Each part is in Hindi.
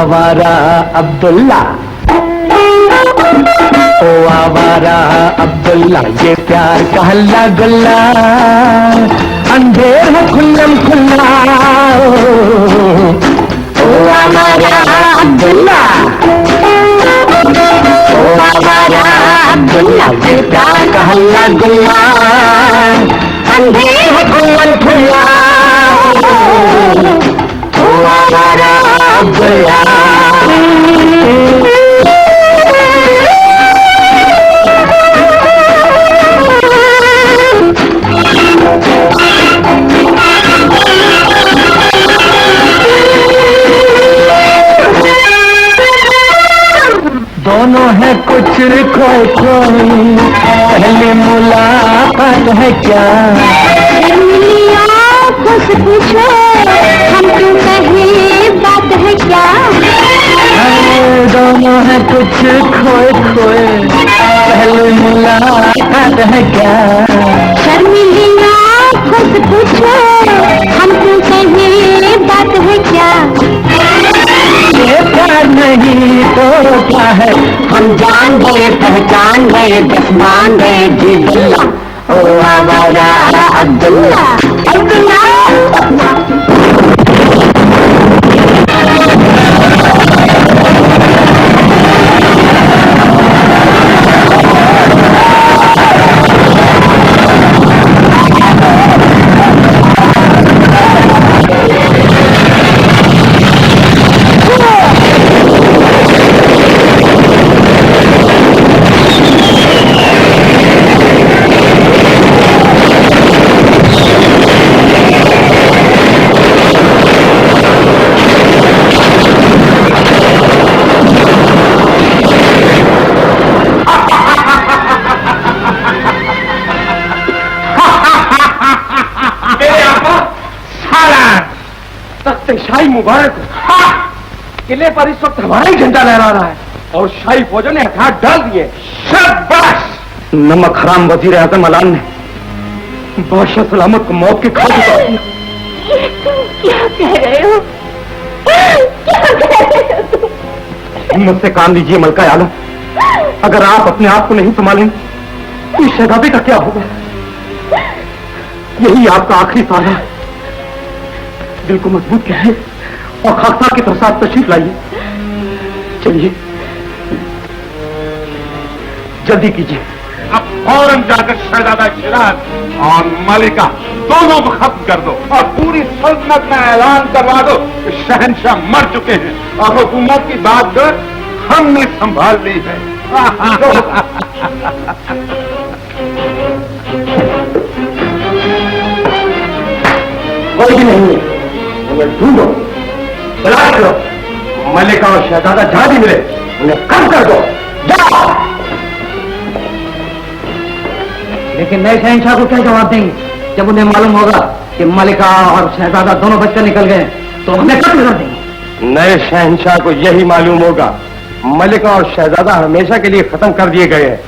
आवारा अब्दुल्ला, ओ आवारा अब्दुल्ला, ये प्यार का हल्ला गुल्ला, अंधेर है खुल्लम खुल्ला। ओ आवारा अब्दुल्ला, ओ आवारा अब्दुल्ला, ये प्यार का हल्ला गुल्ला, अंधेर है खुल्लम खुल्ला। ओ आवारा अब्दुल्ला। दोनों है कुछ खोए खोए, पहले मुलाकात है क्या? खुश पूछो हम क्यों कहे बात है क्या? दोनों है कुछ खोए खोए, पहले मुलाकात है क्या? शर्मिली खुश पूछो हम क्यों कहे बात है क्या? ये प्यार नहीं तो क्या है, हम जान गए पहचान गए बस मान गए जी बिल्ला। ओ आवारा अब्दुल्ला, अब्दुल्ला। शाही मुबारक हो। किले पर इस वक्त हमारा ही झंडा लहरा रहा है और शाही फौजों ने हथियार डाल दिए। शाबाश। नमक हराम वजीर आजम अलान ने बादशाह सलामत को मौत के घाट उतार दिया। क्या कह रहे हो? क्या कह रहे हो तुम? मुझसे काम लीजिए मलका आलम, अगर आप अपने आप को नहीं संभालेंगे तो शहजादे का क्या होगा? यही आपका आखिरी सहारा है। दिल को मजबूत कीजिए और खाकसार की तरफ साथ तशरीफ लाइए। चलिए जल्दी कीजिए। अब फौरन जाकर शहजादा शिराज और मलिका दोनों को खत्म कर दो और पूरी सल्तनत में ऐलान करवा दो कि शहंशाह मर चुके हैं और हुकूमत की बात कर हमने संभाल ली है। कोई भी नहीं है, उन्हें ढूंढो, तलाश करो, मलिका और शहजादा जहां भी मिले उन्हें कम कर दो। जाओ। लेकिन नए शहंशाह को क्या जवाब देंगे जब उन्हें मालूम होगा कि मलिका और शहजादा दोनों बचकर निकल गए? तो हमें कत्ल कर देंगे। नए शहंशाह को यही मालूम होगा मलिका और शहजादा हमेशा के लिए खत्म कर दिए गए हैं।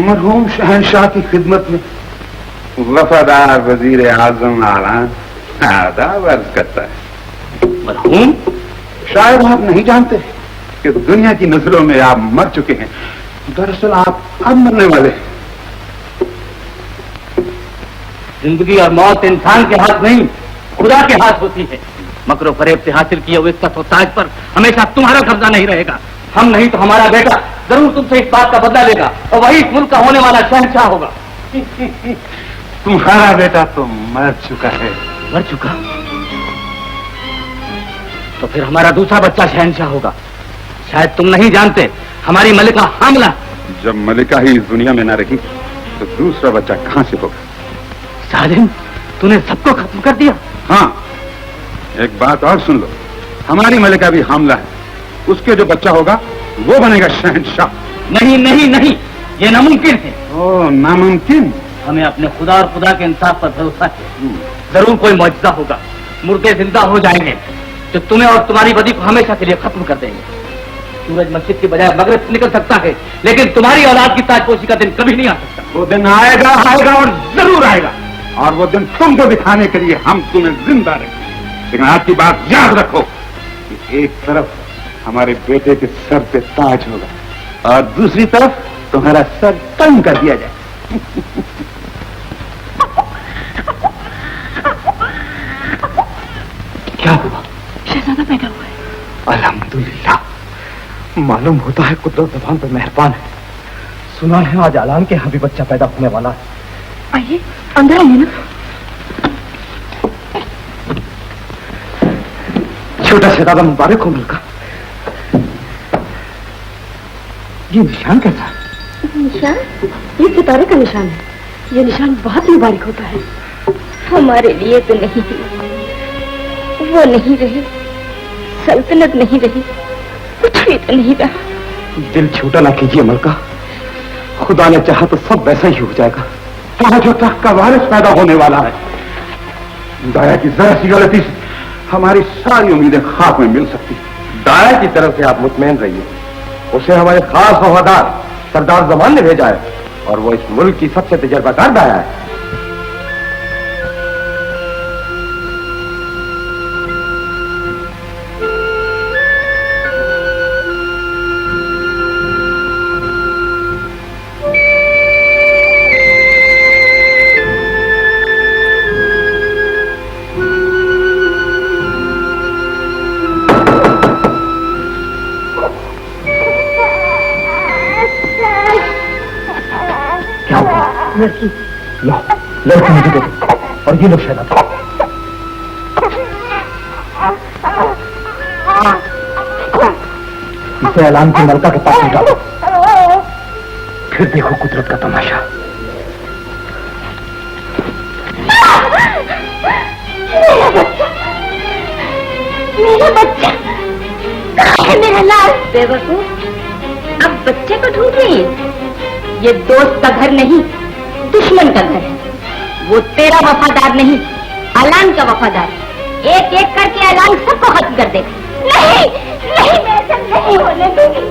मरहूम शहंशाह की खिदमत में वफादार वजीर आजम आलान आदाब अर्ज करता है। मरहूम? शायद आप नहीं जानते कि दुनिया की नजरों में आप मर चुके हैं। दरअसल आप अब मरने वाले हैं। जिंदगी और मौत इंसान के हाथ नहीं खुदा के हाथ होती है। मकरो फरेब से हासिल किए हुए इज्जत और ताज पर हमेशा तुम्हारा कब्जा नहीं रहेगा। हम नहीं तो हमारा बेटा जरूर तुमसे इस बात का बदला लेगा और वही इस मुल्क का होने वाला शहंशाह होगा। तुम्हारा बेटा तो मर चुका है। मर चुका? तो फिर हमारा दूसरा बच्चा शहंशाह होगा। शायद तुम नहीं जानते, हमारी मलिका हामला। जब मलिका ही इस दुनिया में न रही तो दूसरा बच्चा कहां से होगा? सालिम, तूने सबको खत्म कर दिया। हाँ, एक बात और सुन लो, हमारी मलिका भी हामला है। उसके जो बच्चा होगा वो बनेगा शहंशाह। नहीं नहीं नहीं, ये नामुमकिन है। ओ, नामुमकिन? हमें अपने खुदा और खुदा के इंसाफ पर भरोसा है। जरूर कोई मौजज़ा होगा, मुर्दे जिंदा हो जाएंगे जो तुम्हें और तुम्हारी बदी को हमेशा के लिए खत्म कर देंगे। सूरज मस्जिद की बजाय मगरिब से निकल सकता है, लेकिन तुम्हारी औलाद की ताजपोशी का दिन कभी नहीं आ सकता। वो दिन आएगा, आएगा और जरूर आएगा, और वो दिन तुमको दिखाने के लिए हम तुम्हें जिंदा रखेंगे। लेकिन आपकी बात याद रखो कि एक तरफ हमारे बेटे के सर पे ताज होगा और दूसरी तरफ तुम्हारा सर तंग कर दिया जाए। क्या हुआ? शहजादा पैदा हुआ है। अल्हम्दुलिल्लाह। मालूम होता है कुदरत जबान पर मेहरबान है। सुना है आज आलान के यहाँ भी बच्चा पैदा होने वाला है। आइए अंदर आइए ना। छोटा शहजादा मुबारक हो मलका। ये निशान कैसा है? निशान? ये सितारे का निशान है। ये निशान बहुत मुबारक होता है। हमारे लिए तो नहीं है। वो नहीं रही, सल्तनत नहीं रही, कुछ भी तो नहीं रहा। दिल छोटा ना कीजिए मलका। खुदा ने चाहा तो सब वैसा ही हो जाएगा। ताज और तख्त का वारिस पैदा होने वाला है। दाया की जरा सी गलती से हमारी सारी उम्मीदें खाक में मिल सकती। दाया की तरफ से आप मुतमैन रहिए। उसे हमारे खास वफादार सरदार जमान ने भेजा है और वो इस मुल्क की सबसे तजर्बाकार दाया है। लड़की लो लड़की मुझे दे दो और ये लो शहजादा। इसे ऐलान की मलका के पास निकालो। फिर देखो कुदरत का तमाशा। मेरा बच्चा कहाँ है? मेरा लाल बेवकूफ, अब बच्चे को ढूंढ रही है। ये दोस्त का घर नहीं, दुश्मन का घर है। वो तेरा वफादार नहीं, ऐलान का वफादार। एक एक करके ऐलान सबको खत्म कर दे। नहीं नहीं, मैं ऐसा नहीं होने दूंगी,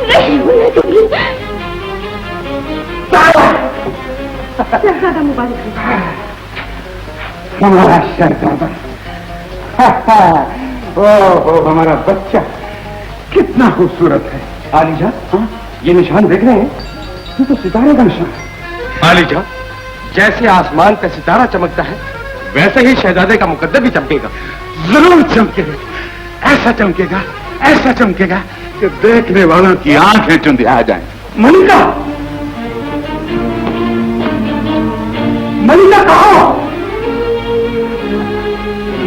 नहीं होने दूंगी। शहजादा मुबारक हो। हमारा शहजादा, ओह हमारा बच्चा कितना खूबसूरत है। आलिजा, ये निशान देख रहे हैं? ये तो सितारे का निशान है। आलिजा, जैसे आसमान पे सितारा चमकता है वैसे ही शहजादे का मुकद्दर भी चमकेगा। जरूर चमकेगा, ऐसा चमकेगा, ऐसा चमकेगा कि देखने वालों की आंखें चुंधिया जाएं। मलिका, मलिका कहाँ?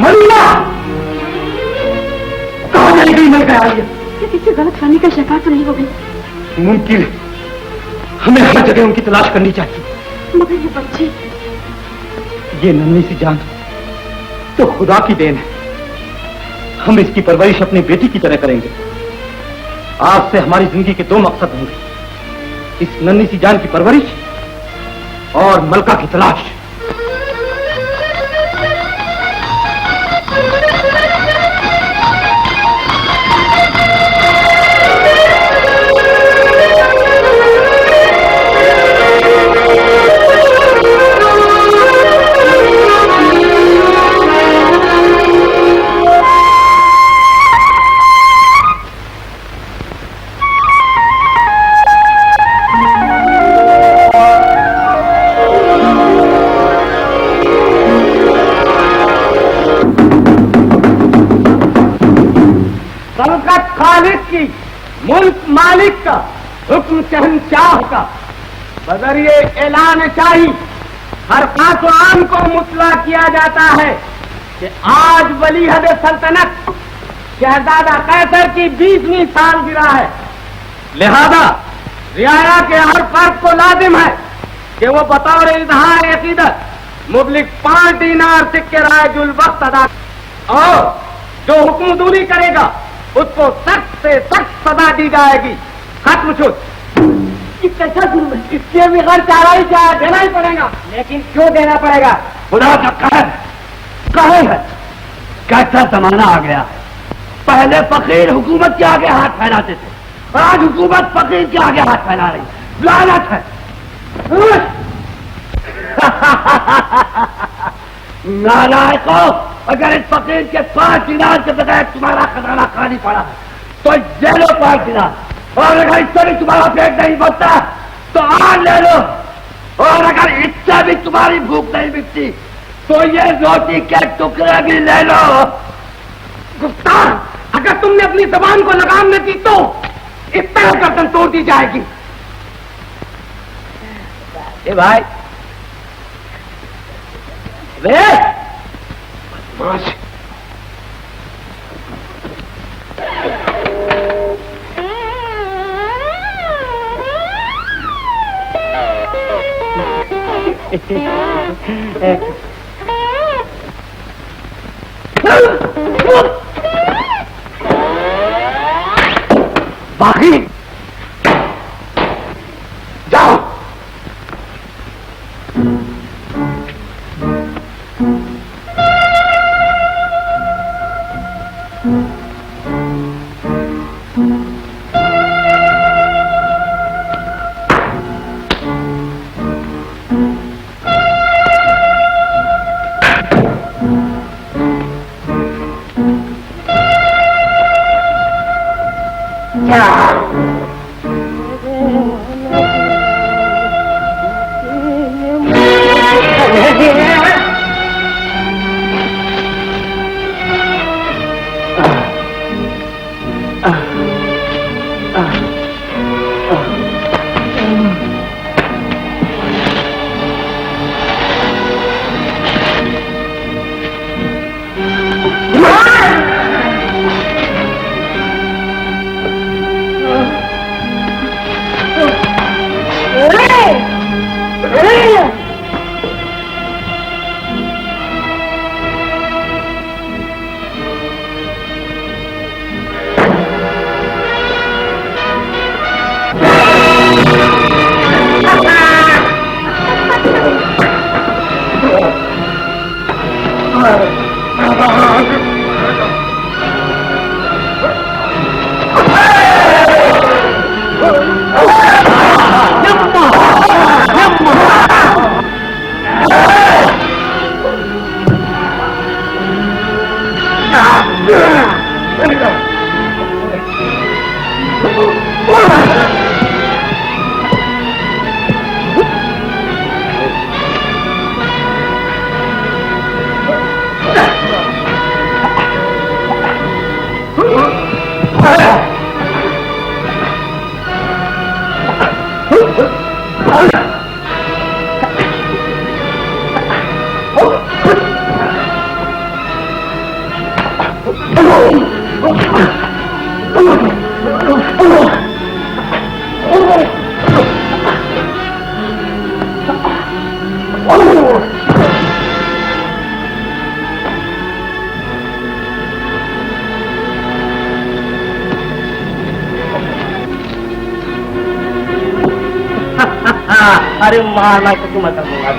मलिका कहाँ चली गई? मलिका आलिया, किसी से गलत फहमी का शिकार तो नहीं हो गई? मुमकिन है, हमें हर जगह उनकी तलाश करनी चाहिए। मगर ये बच्ची, ये नन्ही सी जान तो खुदा की देन है। हम इसकी परवरिश अपनी बेटी की तरह करेंगे। आज से हमारी जिंदगी के दो मकसद होंगे, इस नन्ही सी जान की परवरिश और मलका की तलाश। मुल्क मालिक का, हुक्म शहंशाह का, बजरिए ऐलान शाही हर खास आम को मुतला किया जाता है कि आज वली हद सल्तनत शहजादा कैसर की 20वीं सालगिरह है। लिहाजा रियाया के हर फर्द को लाजिम है कि वो बतौर इजहार अकीदत मुबलिक 5 दीनार सिक्के राजुल वक्त अदा, और जो हुक्म दूरी करेगा उसको सख्त से सख्त सजा दी जाएगी। खत्म शुद्ध। कैसा जुर्म है? इसके बगैर चारा ही चाहे देना ही पड़ेगा। लेकिन क्यों देना पड़ेगा? खुदा का कहर है। कैसा जमाना आ गया है। पहले फकीर हुकूमत के आगे हाथ फैलाते थे और आज हुकूमत फकीर के आगे हाथ फैला रही। लानत है। नालायकों, अगर इस फकीर के 5 दिनार के बगैर तुम्हारा खजाना खाली पड़ा तो ले लो 5 दिनार, और अगर इससे भी तुम्हारा पेट नहीं भरता तो और ले लो, और अगर इससे भी तुम्हारी भूख नहीं मिटती तो ये रोटी के टुकड़े भी ले लो। गुफ्तार, अगर तुमने अपनी जबान को लगाम न दी तो इस तरह गर्दन तोड़ दी जाएगी। ए भाई वे बाकी जाओ। अरे मारना तो तुम असल दूंगा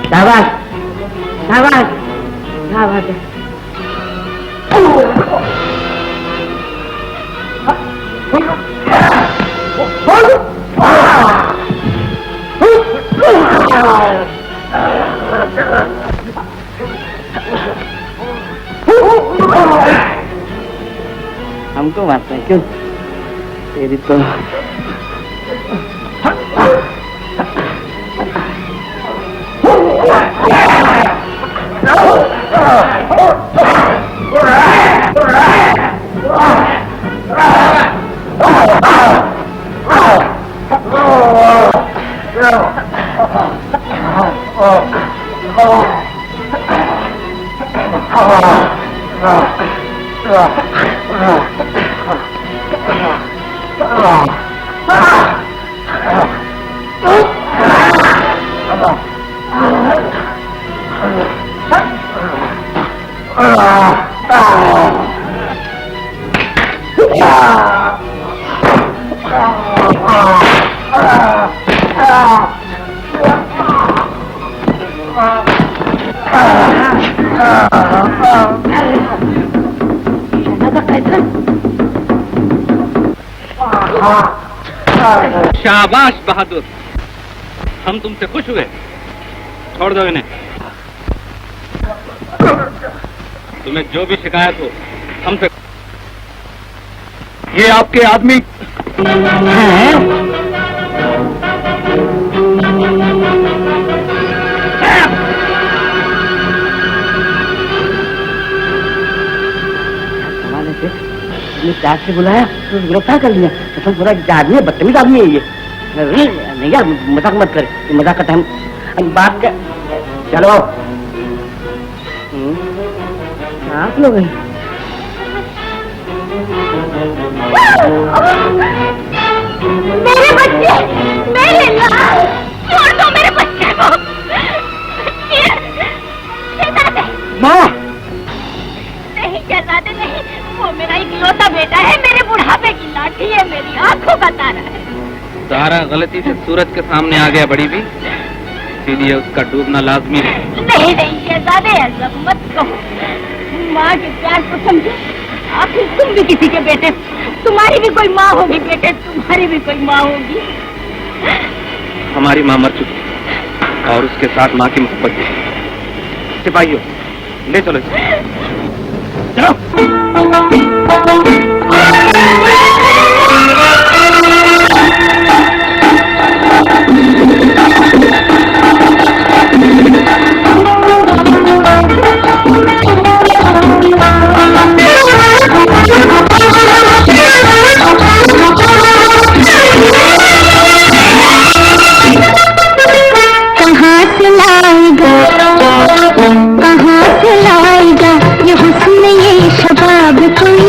शाबाश शाबाश शाबाश हमको मारता है क्यों? तेरी तो शाबाश बहादुर, हम तुमसे खुश हुए। छोड़ दो इन्हें। तुम्हें जो भी शिकायत हो हमसे। ये आपके आदमी प्यार से बुलाया तो गिरफ्तार कर लिया। तो पूरा आदमी है, बदतमीज आदमी है ये। नहीं यार, मजाक मत कर, मजाक का टाइम बात कर। चलो आप लोग मेरे बच्चे, मेरे लाल, छोड़ दो मेरे बच्चे को। माँ नहीं शहजादे नहीं, वो मेरा इकलौता बेटा है, मेरे बुढ़ापे की लाठी है, मेरी आंखों का तारा है। तारा गलती से सूरज के सामने आ गया बड़ी भी, इसीलिए उसका डूबना लाजमी है। नहीं नहीं शहजादे, ऐसा मत कहो। माँ के प्यार को समझो। आखिर तुम भी किसी के बेटे, तुम्हारी भी कोई माँ होगी बेटे, तुम्हारी भी कोई माँ होगी। हमारी माँ मर चुकी और उसके साथ माँ की मोहब्बत भी। सिपाहियों ले चलो कहाँ से लाएगा ये हुस्न ये शबाब कोई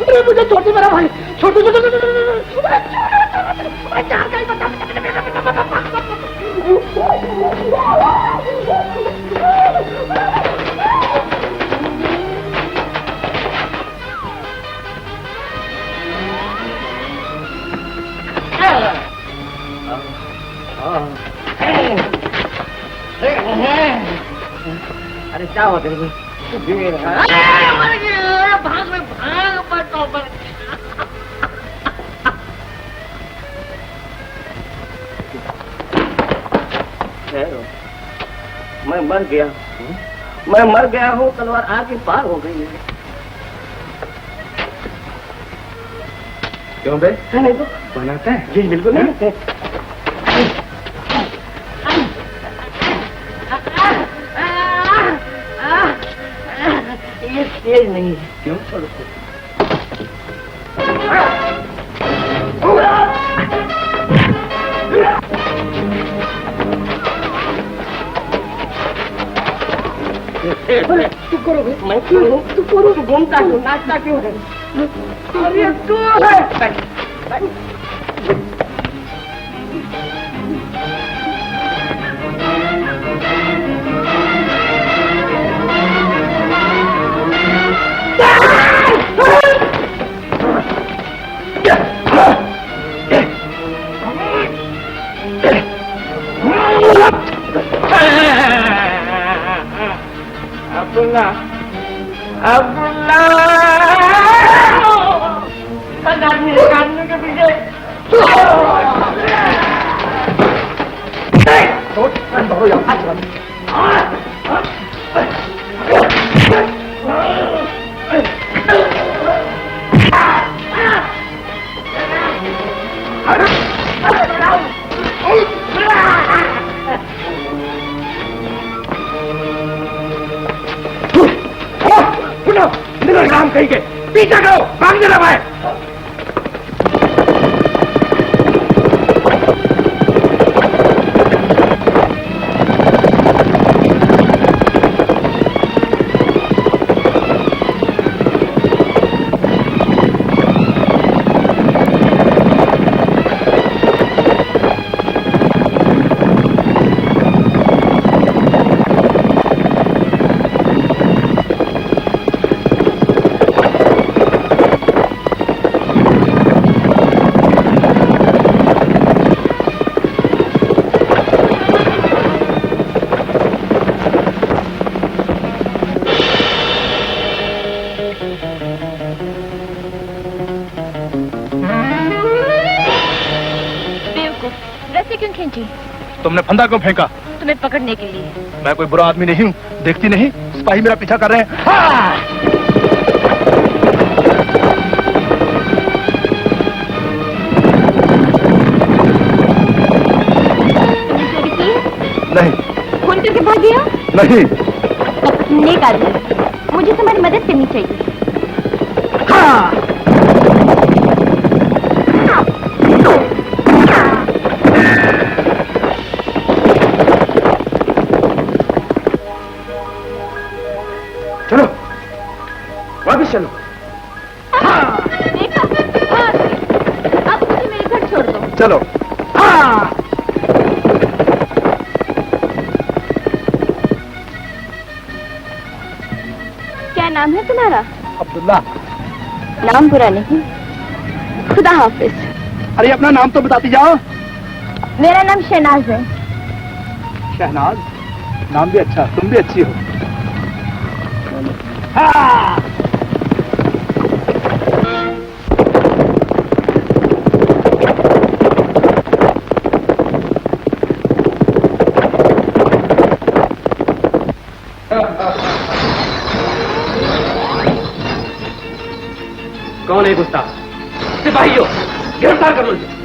अरे मुझे छोटू मेरा भाई, छोटू अरे क्या हो तेरे मैं मर गया हूँ, मैं मर गया हूँ, तलवार आगे पार हो गई है। क्यों बे? नहीं तो बनाते हैं? जी बिल्कुल नहीं। ये तेज नहीं है। क्यों? तू करो, मैं क्यों हूँ? तू करो, तू घूमता क्यों, नाचता क्यों है? अरे तू है। अब्दुल्ला, अब्दुल्ला, काटने के पीछे काम कहीं के पीछे करो, भाग जरा भाई। तुमने फंदा क्यों फेंका? तुम्हें पकड़ने के लिए। मैं कोई बुरा आदमी नहीं हूँ, देखती नहीं सिपाही मेरा पीछा कर रहे हैं। हाँ! नहीं। फोन करके भाग गया? नहीं। नेक आदमी, मुझे तुम्हारी मदद करनी चाहिए। हाँ! चलो वापिस चलो। देखा? अब मुझे मेरे घर छोड़ दो। चलो। हाँ! क्या नाम है तुम्हारा? अब्दुल्ला। नाम बुरा नहीं, खुदा हाफिज। अरे अपना नाम तो बताती जाओ। मेरा नाम शहनाज है। शहनाज, नाम भी अच्छा, तुम भी अच्छी हो। हाँ! कौन है गुस्ताख? सिपाहियों, गिरफ्तार कर लो इसे।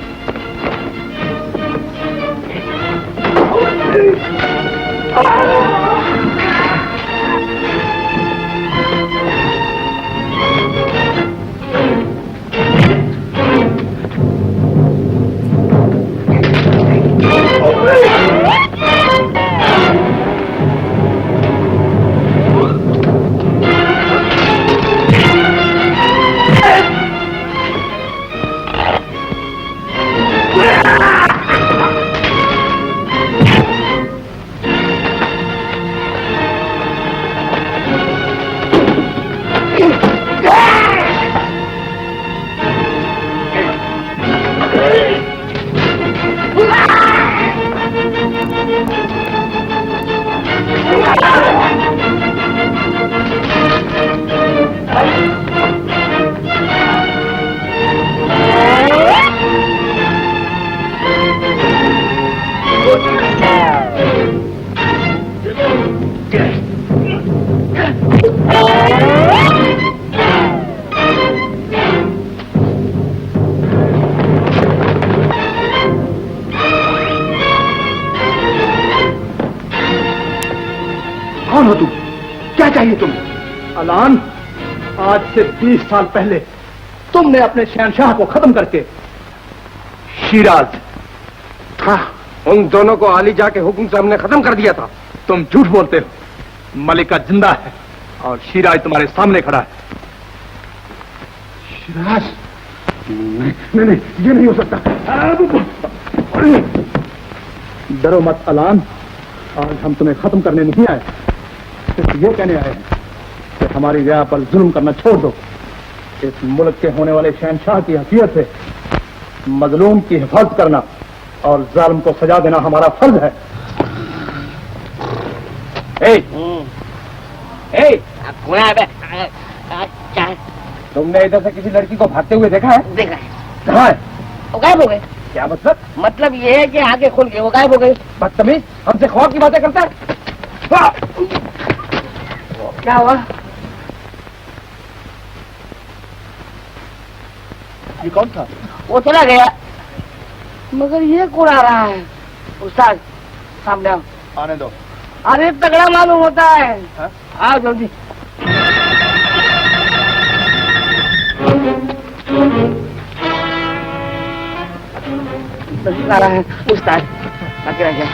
कौन हो तुम? क्या चाहिए तुम्हें? अलान, आज से 20 साल पहले तुमने अपने शहंशाह को खत्म करके शिराज, हाँ, उन दोनों को आली जा के हुक्म से हमने खत्म कर दिया था। तुम झूठ बोलते हो। मलिका जिंदा है और शिराज तुम्हारे सामने खड़ा है। शिराज? नहीं, ये नहीं हो सकता। डरो मत अलान, आज हम तुम्हें खत्म करने नहीं आए, सिर्फ ये कहने आए हैं कि हमारी रिया पर जुल्म करना छोड़ दो। इस मुल्क के होने वाले शहंशाह की हैसियत से मजलूम की हिफाजत करना और जालिम को सजा देना हमारा फर्ज है। तुमने इधर से किसी लड़की को भागते हुए देखा है? देखा है। कहाँ है? वो गायब हो गए। क्या मतलब? मतलब ये है कि आगे खुल के वो गायब हो गए। बदतमीज, हमसे ख्वाब की बातें करता है। क्या हुआ? ये कौन था? वो चला गया, मगर ये कौन आ रहा है? उस्ताद सामने आओ। आने दो। अरे तगड़ा मालूम होता है। हाँ? आओ जल्दी। नजदीक आ रहा है उस्ताद, आगे रह जा।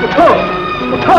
उठो उठो।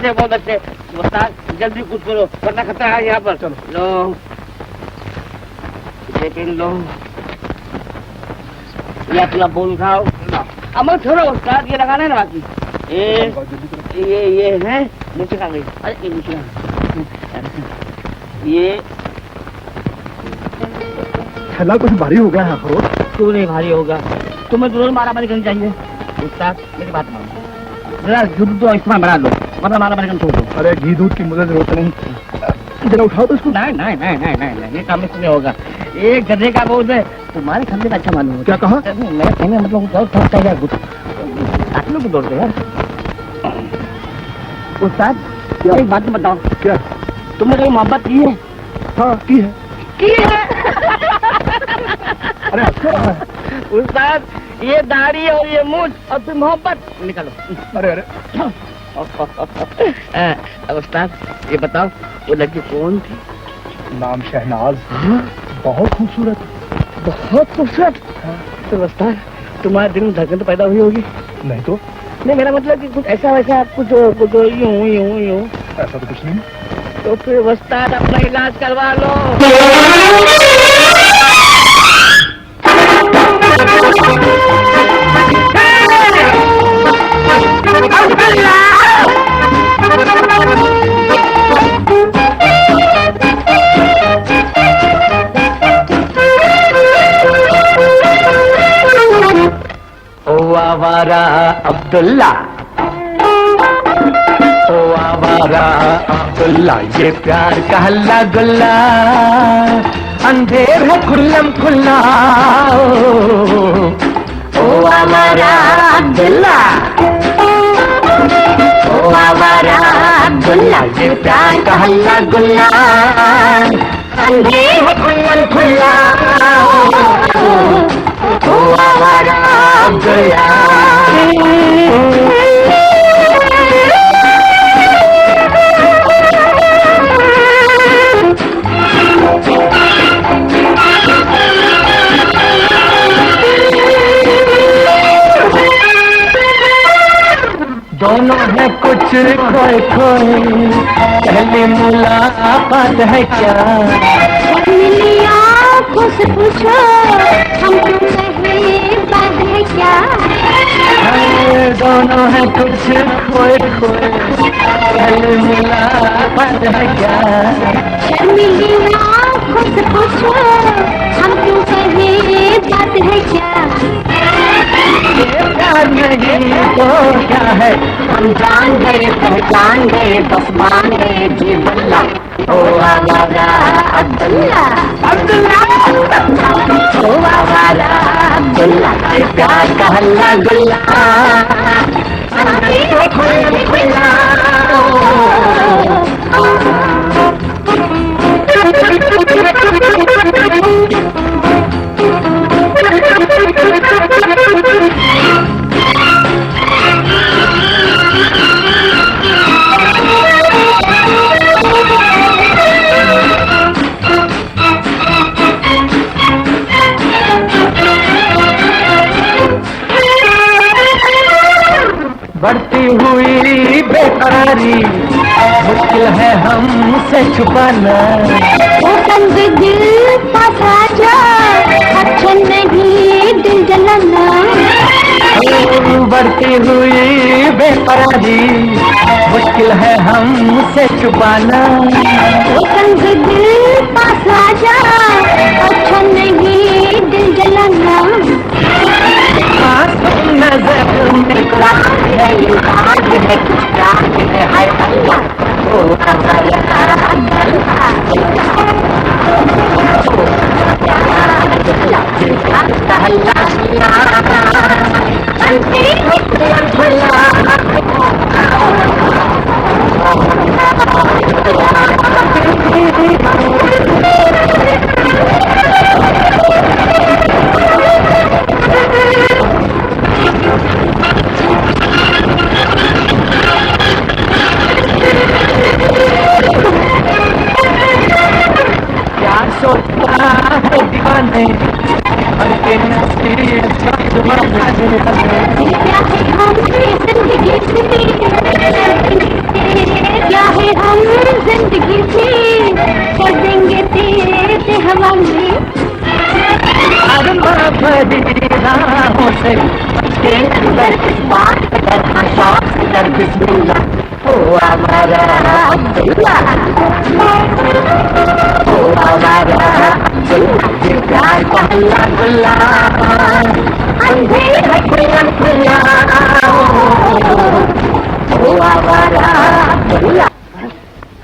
बहुत अच्छे उस्ताद, जल्दी कुछ करो वरना खतरा है यहाँ पर। चलो लो लेकिन लो, ये अपना बोल खाओ। अमल छोड़ो उस्ताद, ये लगाना है ना बाकी। ये है नीचे आ गई। अरे ये नीचे ये थैला कुछ भारी हो गया है अखरोट। क्यों नहीं भारी होगा, तुम्हें जरूर मारामारी करनी चाहिए। उस्ताद मेरी बात मानो, जरा दूध तो इस्तेमाल बना लो वरना मारामारी करना छोड़ दो। अरे घी दूध की मुझे जरूरत नहीं, जरा उठाओ तो इसको। नहीं नहीं नहीं नहीं नहीं नहीं, ये काम इसमें होगा। एक गधे का बोझ है, तुम्हारे खंडे का अच्छा मालूम है। क्या कहा? मैं कहने मतलब थोड़ा चाहिए कुछ काटने को दौड़ते यार। उस्ताद एक बात बताओ, क्या? तुमने कहीं मोहब्बत की है? हाँ की है। की है? अरे अच्छा उस्ताद ये दाढ़ी और ये मूछ और फिर मोहब्बत निकालो। अरे अरे उस्ताद ये बताओ वो लड़की कौन थी? नाम शहनाज। बहुत खूबसूरत। बहुत खूबसूरत। तो उस्ताद तुम्हारे दिल में धड़कन तो पैदा हुई होगी? नहीं तो नहीं, मेरा मतलब कि कुछ ऐसा वैसा कुछ यूं ऐसा तो कुछ नहीं। तो फिर उस्ताद अपना इलाज करवा लो। ओ आवारा अब्दुल्ला, ओ आवारा अब्दुल्ला, ये प्यार का हल्ला गुल्ला, अंधेर है खुल्लम खुल्ला। ओ आवारा अब्दुल्ला, ओ आवारा अब्दुल्ला, ये प्यार का हल्ला गुल्ला, अंधेर है खुल्लम खुल्ला। ओ आवारा अब्दुल्ला। दोनों है कुछ खोए खोए, पहली मुलाकात है क्या? मिली आँखों से पूछो हम तुम्हें बात है क्या? दोनों है कुछ खोए खोए, पहली मुलाकात है क्या? मिली आँखों से पूछो हम तुम्हें बात है क्या? प्यार नहीं तो क्या है, हम जान गए पहचान गए बस मान गए जी बल्ला। ओ आवारा अब्दुल्ला, अब्दुल्ला, ओ आवारा अब्दुल्ला, प्यार का हल्ला गुल्ला, खुल्ला खुल्ला। हुई बेकरारी मुश्किल है हमसे छुपाना। वो तंग दिल पास आ जा, अच्छा नहीं दिल जलाना। बढ़ती हुई बेकरारी मुश्किल है हमसे छुपाना। वो तंग दिल पास आ जा, अच्छा नहीं दिल जलाना। नजर में रात है, ये रात है, रात है, हाय अल्लाह। ओ क्या सोचता है दीवाने, हल्के नसीब क्या है हम जिंदगी से कर देंगे तेरे हवाले। अरमा भरी राहों से के अंदर इस बात का शौक कर बिस्मिल्लाह। ओ हमारा अब्दुल्ला, ओ हमारा अब्दुल्ला, ये प्यार का हल्ला गुल्ला, अंधेरे खुला खुला। ओ हमारा अब्दुल्ला।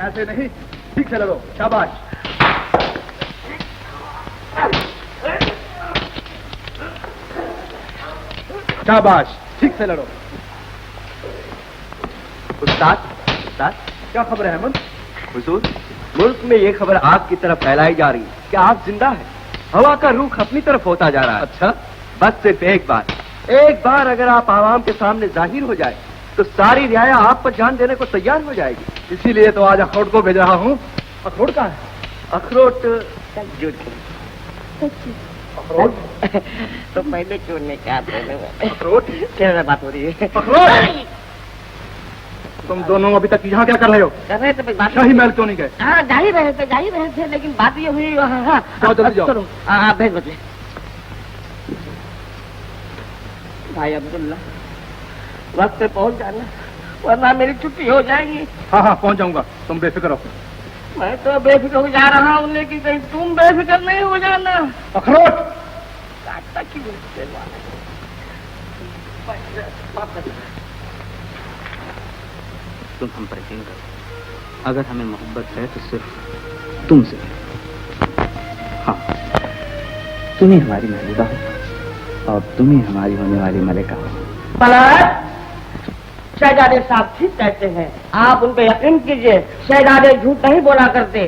ऐसे नहीं, ठीक से लड़ो। शाबाश। शाबाश, ठीक से लड़ो। उस्ताद, क्या खबर है अहमद? हुजूर, मुल्क में ये खबर आग की तरफ फैलाई जा रही है कि आग जिंदा है, हवा का रुख अपनी तरफ होता जा रहा है। अच्छा, बस सिर्फ एक बार अगर आप आवाम के सामने जाहिर हो जाए तो सारी रियाया आप पर जान देने को तैयार हो जाएगी। इसीलिए तो आज अखरोट को भेज रहा हूँ। अखरोट कहाँ है? अखरोट अखरोट तो पहले क्यों नहीं कहा? अखरोट क्या बात हो रही है? अखरोट। तुम दोनों अभी तक यहाँ क्या कर रहे हो? कर रहे थे बात। शाही महल क्यों नहीं गए? हाँ जा ही रहे थे लेकिन बात ये हुई। हाँ जाओ, जल्दी जाओ। चलो हाँ भेज बदले। भाई अब्दुल्ला, वक्त पे पहुंच जाना वरना मेरी छुट्टी हो जाएगी। हाँ हाँ पहुँच जाऊंगा, तुम बेफिक्र हो। मैं तो बेफिक्र हो जा रहा हूँ लेकिन कहीं तुम बेफिक्र नहीं हो जाना। अखरोट काटता क्यों? तुम हम पर यकीन करो, अगर हमें मोहब्बत है तो सिर्फ तुमसे। हाँ, तुम ही हमारी महबूबा हो और तुम ही हमारी होने वाली मलिका हो। पलट, शहजादे साहब ठीक कहते हैं, आप उन पे यकीन कीजिए। शहजादे झूठ नहीं बोला करते।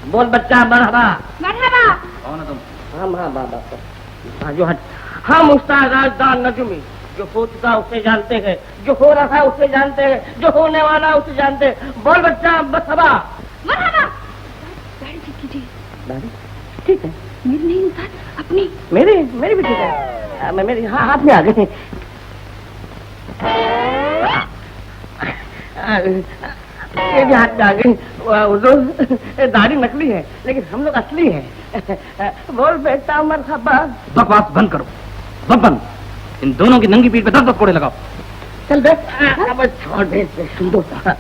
बोल बच्चा मरहबा। मरहबा। कौन है तुम? हम हाँ बाबा हाँ जो हट, हम उस्ताद राजदान नजमी, जो हो चुका उसे जानते हैं, जो हो रहा है उसे जानते हैं, जो होने वाला उसे जानते हैं। बोल बच्चा मरहबा। मरहबा। गाड़ी ठीक कीजिए। दादी ठीक है, मेरी नहीं उस्ताद, अपनी। मेरी भी ठीक है। मैं मेरी हाँ हाथ में आ गई। ये भी हाथ में आ गई। दाढ़ी नकली है लेकिन हम लोग असली है। बोल बेटा मरहबा। बकवास बंद करो, बंद। इन दोनों की नंगी पीठ पे 10 कोड़े लगाओ। चल बे। अब छोड़ दे।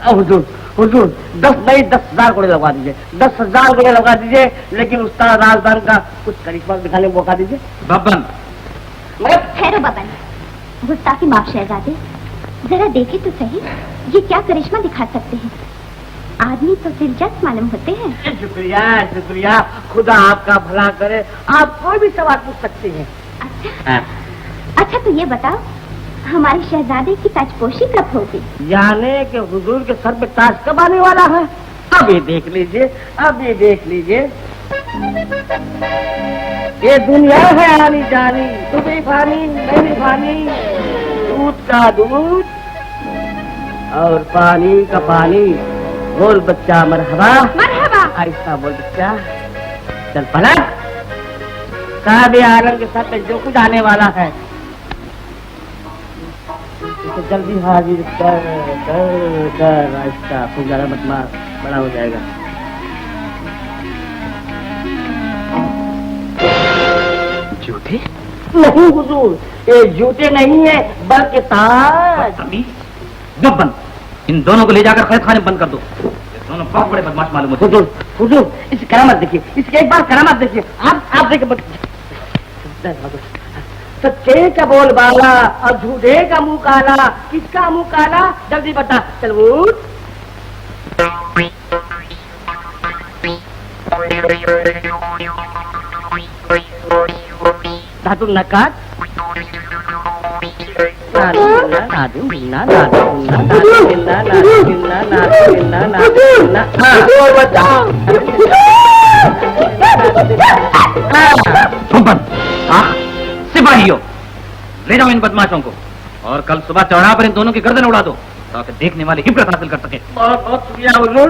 हुजूर हुजूर 10 नहीं 10,000 कोड़े लगवा दीजिए। 10,000 कोड़े लगवा दीजिए, लेकिन उस्ताद राजदान का कुछ करिश्मा दिखाने को मौका दीजिए। बब्बन, मगर ठहरो बबन, गुस्ताखी माफ शहजादे, जरा देखे तो सही ये क्या करिश्मा दिखा सकते हैं। आदमी तो दिलचस्प मालूम होते हैं। शुक्रिया शुक्रिया, खुदा आपका भला करे। आप कोई भी सवाल पूछ सकती हैं। अच्छा अच्छा, तो ये बताओ हमारे शहजादे की ताजपोशी कब होगी? यानी कि हुजूर के सर पे ताज कब आने वाला है? अभी देख लीजिए, अभी देख लीजिए। ये दुनिया है आनी जानी, तुम्हें फानी नहीं फानी, दूध का दूध और पानी का पानी। बोल बच्चा मरहबा। मरहबा। ऐसा बोल बच्चा। चल पलट, साहब आलम के सर पे जो कुछ आने वाला है तो जल्दी हाजिर कर रास्ता कुछ ज्यादा मत मार, बड़ा हो जाएगा। जूते नहीं हुजूर, ये जूते नहीं है बल्कि ताज। बंद, इन दोनों को ले जाकर कैद खाने बंद कर दो। ये दोनों बहुत बड़े बदमाश मालूम होते हैं। हुजूर हुजूर, इसकी करामत देखिए, इसकी एक बार करामत देखिए। आप देखिए, सच्चे का बोल बाला और झूठे का मुंह काला। किसका मुंह काला, जल्दी बता। चल उठ। धातु नकार सिपाहियों, ले जाओ इन बदमाशों को और कल सुबह चौराहा पर इन दोनों की गर्दन उड़ा दो ताकि देखने वाले इब्रत हासिल कर सके। बहुत बहुत शुक्रिया हुजूर।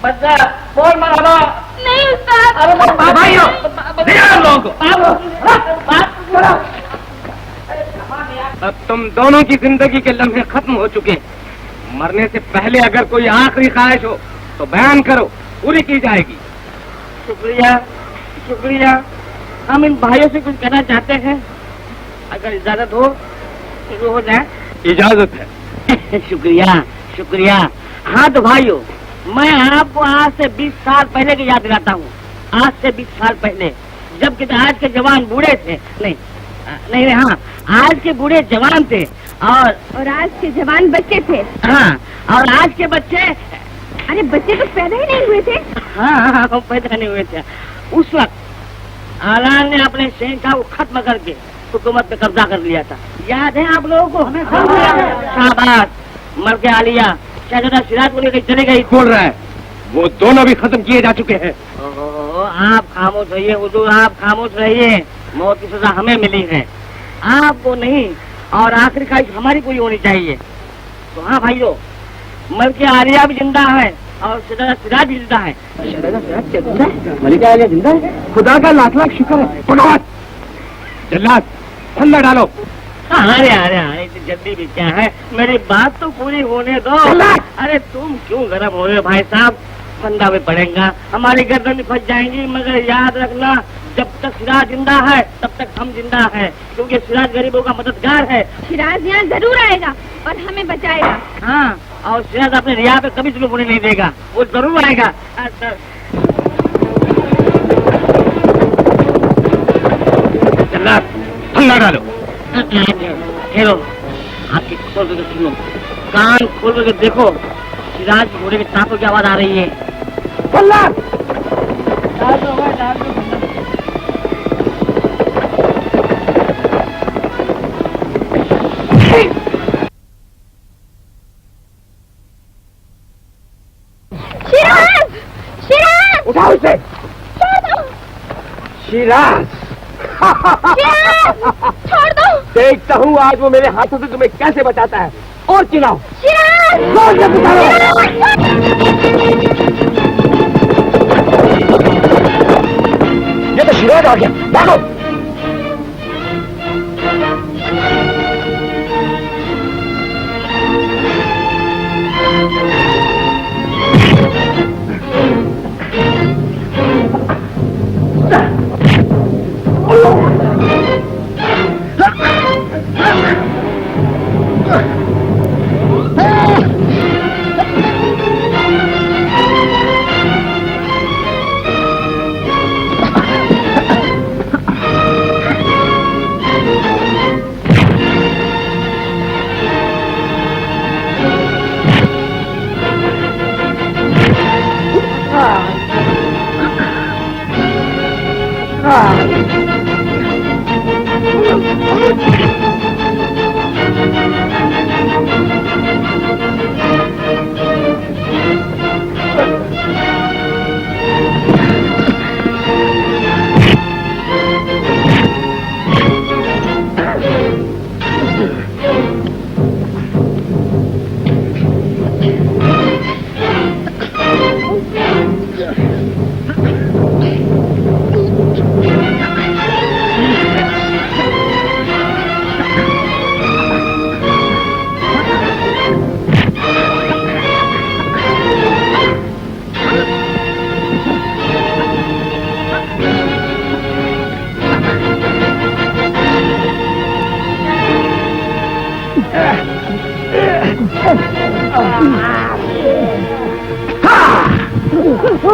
बच्चा बोल मरहबा। नहीं उस्ताद। अरे भाइयों, ले जाओ इन लोगों को। अब तुम दोनों की जिंदगी के लम्हे खत्म हो चुके हैं। मरने से पहले अगर कोई आखिरी ख्वाहिश हो तो बयान करो, पूरी की जाएगी। शुक्रिया शुक्रिया। हम इन भाइयों से कुछ कहना चाहते हैं, अगर इजाजत हो शुरू हो जाए। इजाजत है। शुक्रिया शुक्रिया। हाँ तो भाइयों, मैं आपको आज से 20 साल पहले की याद दिलाता हूँ। आज से 20 साल पहले, जबकि आज के जवान बूढ़े थे। नहीं, हाँ, आज के बूढ़े जवान थे और आज के जवान बच्चे थे। हाँ, और आज के बच्चे, अरे बच्चे तो पैदा ही नहीं हुए थे। हाँ, पैदा नहीं हुए थे। उस वक्त आलान ने अपने शहंशाह को खत्म करके हुकूमत पे कब्जा कर लिया था। याद है आप लोगों को? हमें शाबाश। मलके आलिया शहजादा सिराज को लेकर चले गई। बोल रहा है वो दोनों भी खत्म किए जा चुके हैं। आप खामोश रहिए हुजूर, आप खामोश रहिए। मौत की सजा हमें मिली है, आपको नहीं। और आखिरी ख्वाहिश हमारी कोई होनी चाहिए। तो हाँ भाइयों, मलके आलिया भी जिंदा है और शहजादा सिराज भी जिंदा है। शहजादा सिराज जिंदा है, मलिका आलिया जिंदा है। खुदा का लाख लाख शुक्र है। जल्लाद ठंडा डालो। अरे जल्दी भी क्या है, मेरी बात तो पूरी होने दो। अरे तुम क्यों गरम हो रहे हो भाई साहब? फंदा में पड़ेगा, हमारी गर्दन भी फंस जाएंगी। मगर याद रखना, जब तक सिराज जिंदा है तब तक हम जिंदा है, क्योंकि सिराज गरीबों का मददगार है। सिराज यहाँ जरूर आएगा और हमें बचाएगा। हाँ, और सिराज अपने रिया पे कभी जुल्म होने नहीं देगा, वो जरूर आएगा। जल्लाद ठंडा डालो। हेलो, आपकी खोल करके सुनो, कान खोल करके देखो, सिराज घोड़े के टापों की आवाज आ रही है। सिराज, सिराज, उठाओ इसे। शिराज, छोड़ दो। देखता हूँ आज वो मेरे हाथों से तुम्हें कैसे बचाता है। और चिल्लाओ। ये तो शिराज आ गया, भागो।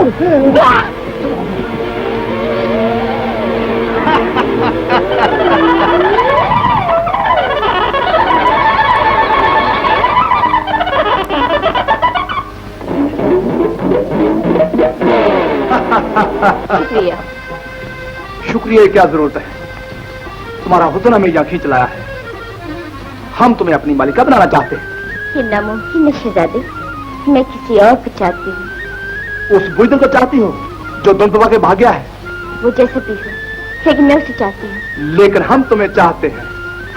शुक्रिया। शुक्रिया की क्या जरूरत है? तुम्हारा हुस्न हमें यहाँ खींच लाया है। हम तुम्हें अपनी मालिका बनाना चाहते हैं। ये नामुमकिन है शहजादे, मैं किसी और को चाहती हूँ। उस बुजुर्ग को चाहती हो जो दुम दबा के भाग गया है? वो जैसा भी हो, लेकिन मैं उसे चाहती हूँ। लेकिन हम तुम्हें चाहते हैं,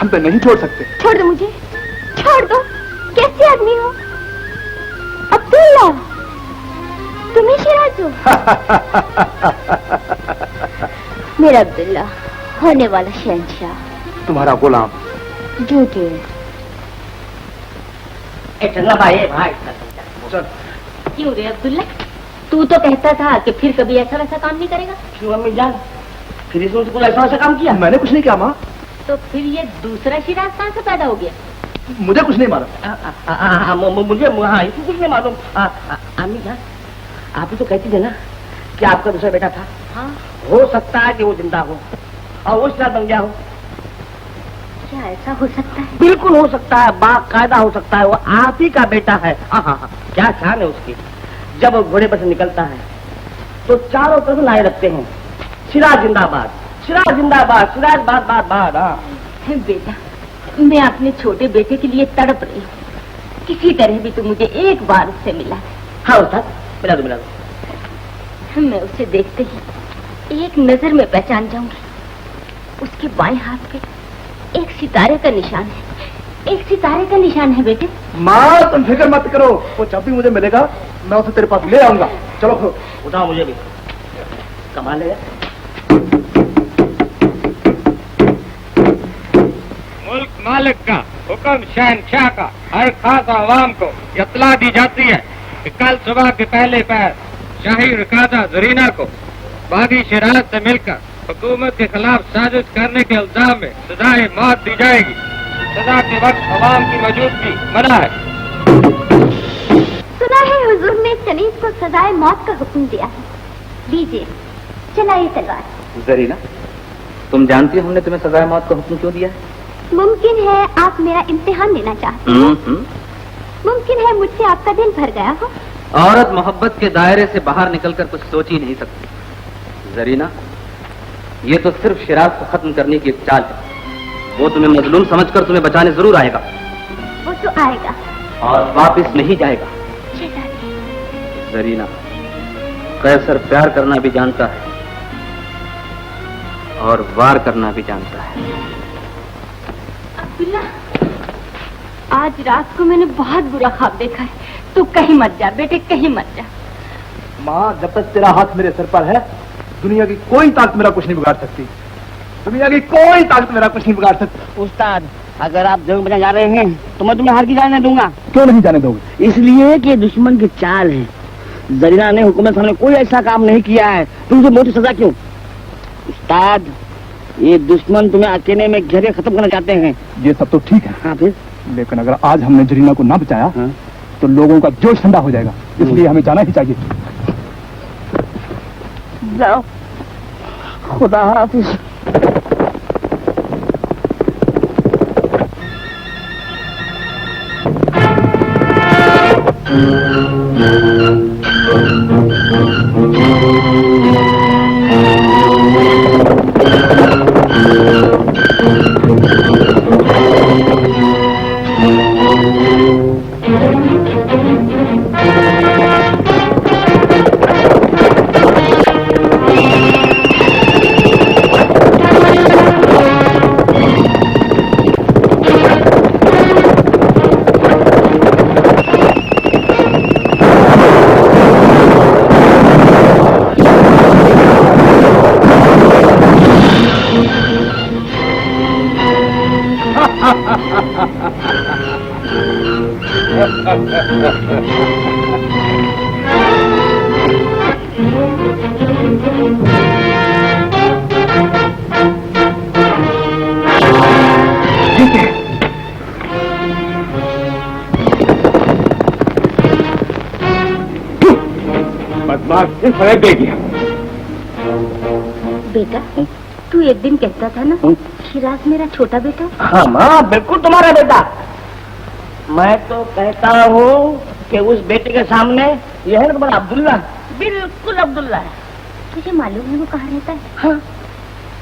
हम तो नहीं छोड़ सकते। छोड़ दो मुझे, छोड़ दो। कैसे आदमी हो अब्दुल्ला? तुम्हें शिराज हो? मेरा अब्दुल्ला होने वाला शहंशाह। तुम्हारा गुलाम। झूठे। चलना भाई भाई चल। क्यों रे अब्दुल्ला, तू तो कहता था कि फिर कभी ऐसा वैसा काम नहीं करेगा। क्यों अम्मी जान, फिर इसमें कुछ ऐसा काम किया? मैंने कुछ नहीं किया माँ। तो फिर ये दूसरा शिराज कहाँ से पैदा हो गया? मुझे कुछ नहीं मालूम। मुझे हाँ इसको कुछ नहीं मालूम। अम्मी जान, आप ही तो कहती थे ना कि आपका दूसरा बेटा था। हाँ, हो सकता है कि वो जिंदा हो और वो शिराज बन गया हो। क्या ऐसा हो सकता है? बिल्कुल हो सकता है, बाकायदा हो सकता है। वो आप ही का बेटा है। हाँ, क्या ख्याल है उसकी? जब वो घोड़े पर से निकलता है तो चारों तरफ लाए रखते हैं, सिराज जिंदाबाद, सिराज जिंदाबाद, सिराज बाद बाद बाद। हाँ बेटा, मैं अपने छोटे बेटे के लिए तड़प रही हूँ। किसी तरह भी तो मुझे एक बार उससे मिला। हाँ उस्ताद, मिला दो मिला दो। मैं उसे देखते ही एक नजर में पहचान जाऊंगी। उसके बाएं हाथ पे एक सितारे का निशान है, एक सितारे का निशान है बेटे। माँ तुम फिक्र मत करो, वो जब भी मुझे मिलेगा मैं उसे तेरे पास ले आऊंगा। चलो उठाओ मुझे भी। कमाल है। मुल्क मालिक का हुक्म शहनशाह का हर खास आवाम को इत्तला दी जाती है कि कल सुबह के पहले पैर शाही रकाजा जरीना को बागी शिराज से मिलकर हुकूमत के खिलाफ साजिश करने के इल्जाम में सजाए मौत दी जाएगी। सजा के वक्त अवाम की मौजूदगी मना है। सुना है हुजूर ने चनीज को सजाए मौत का हुक्म दिया है। लीजिए, चलाइए तलवार। जरीना, तुम जानती हो हमने तुम्हें सजाए मौत का हुक्म क्यों दिया है? मुमकिन है आप मेरा इम्तिहान लेना चाहते हो। मुमकिन है मुझसे आपका दिल भर गया हो। औरत मोहब्बत के दायरे से बाहर निकलकर कुछ सोच ही नहीं सकती। जरीना, ये तो सिर्फ शिराज को खत्म करने की एक चाल है। वो तुम्हें मजलूम समझकर तुम्हें बचाने जरूर आएगा। वो तो आएगा और वापस नहीं जाएगा। जरीना, कैसर प्यार करना भी जानता है और वार करना भी जानता है। अब्दुल्ला, आज रात को मैंने बहुत बुरा ख्वाब देखा है। तू कहीं मत जा बेटे, कहीं मत जा। माँ, जब तक तेरा हाथ मेरे सर पर है दुनिया की कोई ताकत मेरा कुछ नहीं बिगाड़ सकती। दुनिया की कोई ताकत मेरा कुछ नहीं बिगाड़ सकती। उस्ताद, अगर आप जंग में जा रहे हैं तो मैं तुम्हें हार की जाने दूंगा। क्यों नहीं जाने दोगे? इसलिए कि दुश्मन की चाल है। जरीना ने हुकूमत सामने कोई ऐसा काम नहीं किया है, तुमसे मौत की सजा क्यों? उस्ताद, ये दुश्मन तुम्हें अकेले में घेरे खत्म करना चाहते हैं। ये सब तो ठीक है। हाँ फिर? लेकिन अगर आज हमने जरीना को ना बचाया तो लोगों का जोश ठंडा हो जाएगा। इसलिए हमें जाना ही चाहिए। जाओ, खुदा हाफिज। माँ से फर्क दे गया। बेटा तू एक दिन कहता था ना शिराज मेरा छोटा बेटा। हाँ माँ, बिल्कुल तुम्हारा बेटा। मैं तो कहता हूँ कि उस बेटे के सामने यह है ना तुम्हारा अब्दुल्ला, बिल्कुल अब्दुल्ला है। तुझे मालूम है वो कहाँ रहता है? हाँ।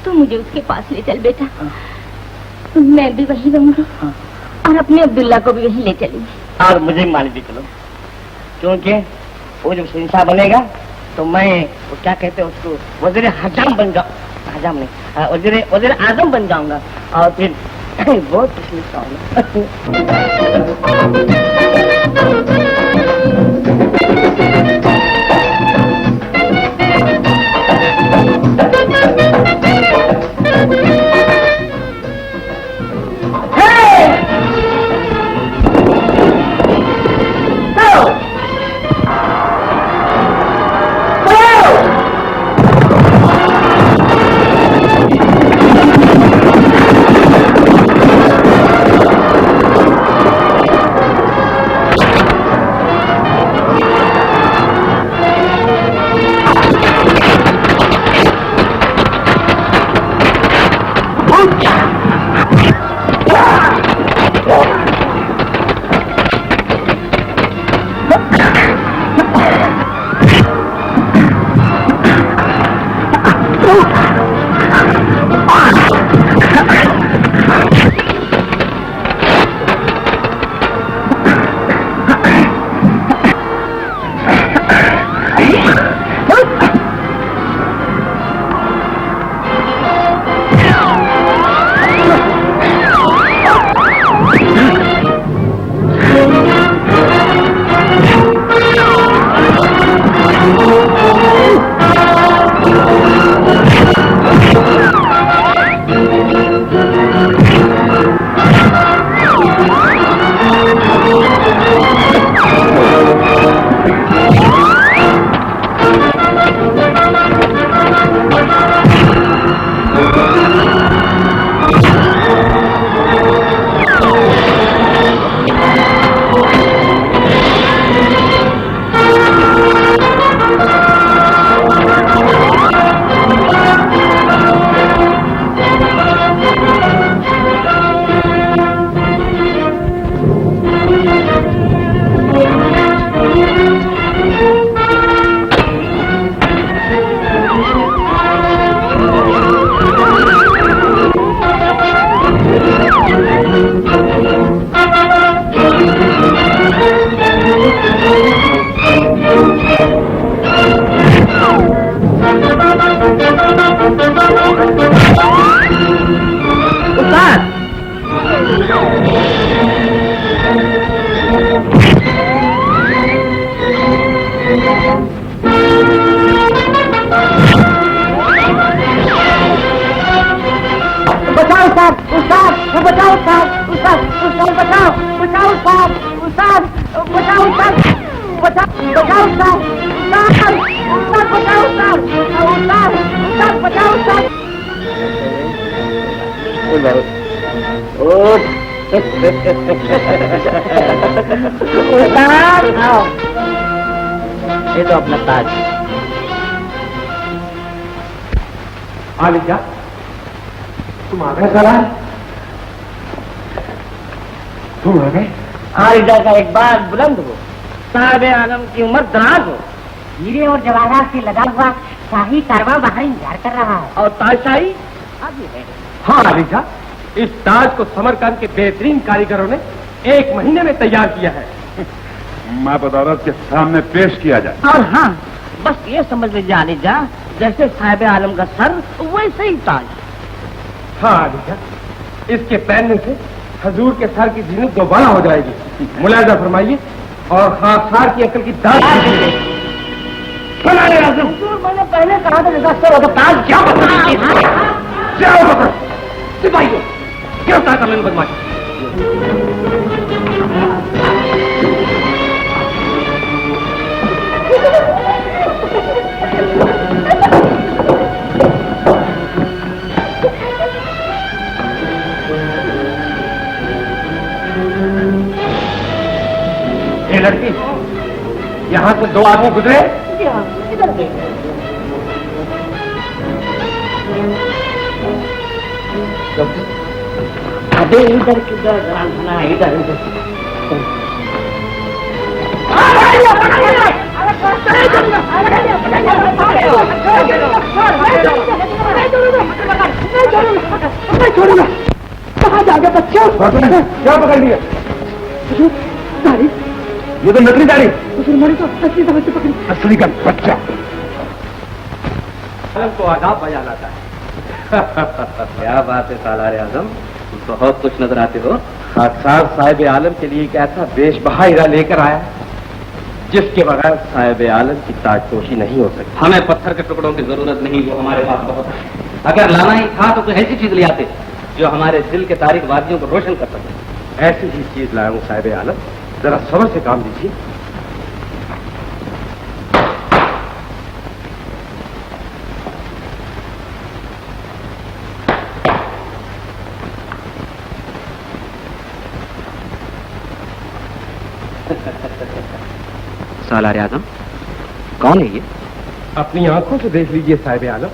तू मुझे उसके पास ले चल बेटा। मैं भी वहीं रहूंगी और अपने अब्दुल्ला को भी वहीं ले चलूंगी। और मुझे मान लीजिए चलो, क्योंकि वो जब शहंशाह बनेगा तो मैं वो क्या कहते हैं उसको वज़ीर हजाम बन जाऊँ, हजाम नहीं वज़ीर आजम बन जाऊंगा और फिर बहुत तकलीफ ये तो अपना ताज। आलिजा तुम आ गए जरा, तुम आ गए। आलिजा का एक बार बुलंद हो, साहिब आलम की उम्र दराज हो, हीरे और जवाहरात से लगा हुआ शाही कारवां बाहर इंतजार कर रहा है और ताजशाही आगे है। हाँ आलिजा, इस ताज को समरकंद के बेहतरीन कारीगरों ने 1 महीने में तैयार किया है। माँ बदौलत के सामने पेश किया जाए। और हाँ, बस ये समझ लीजिए आलिजा, जैसे साहिब आलम का सर वैसे ही ताज। हाँ आलिजा, इसके पहनने से हजूर के सर की जीनत दोबारा हो जाएगी। मुलाजा फरमाइए और खाकसार की अकल की दाद मैंने पहले कहा था जैसा सर होगा ताज। क्या पकड़ो सिपाहियों, गिरफ्तार कर लेने बदमाश। ये लड़की, यहाँ से 2 आदमी गुजरे किधर गए? अबे इधर किधर रांधना, इधर इधर कहाँ जा गया बच्चा? क्या पकड़ लिया? दाढ़ी, ये तो नकली दाढ़ी। मुसलमानी तो असली दाढ़ी से पकड़ी। असली का बच्चा को आदाब बजा लाता है। क्या बात है सालारे आजम, बहुत कुछ नजर आते हो। खाकसार साहिब आलम के लिए एक ऐसा बेशबहा हीरा लेकर आया जिसके बगैर साहिब आलम की ताजपोशी नहीं हो सकती। हमें पत्थर के टुकड़ों की जरूरत नहीं, वो हमारे पास बहुत है। अगर लाना ही था तो कोई ऐसी चीज ले आते जो हमारे दिल के तारीख वादियों को रोशन कर सके। ऐसी ही चीज लाया हूँ साहिब आलम, जरा सब्र से काम लीजिए। सालारे आजम, कौन है ये? अपनी आंखों से देख लीजिए साहिब आलम।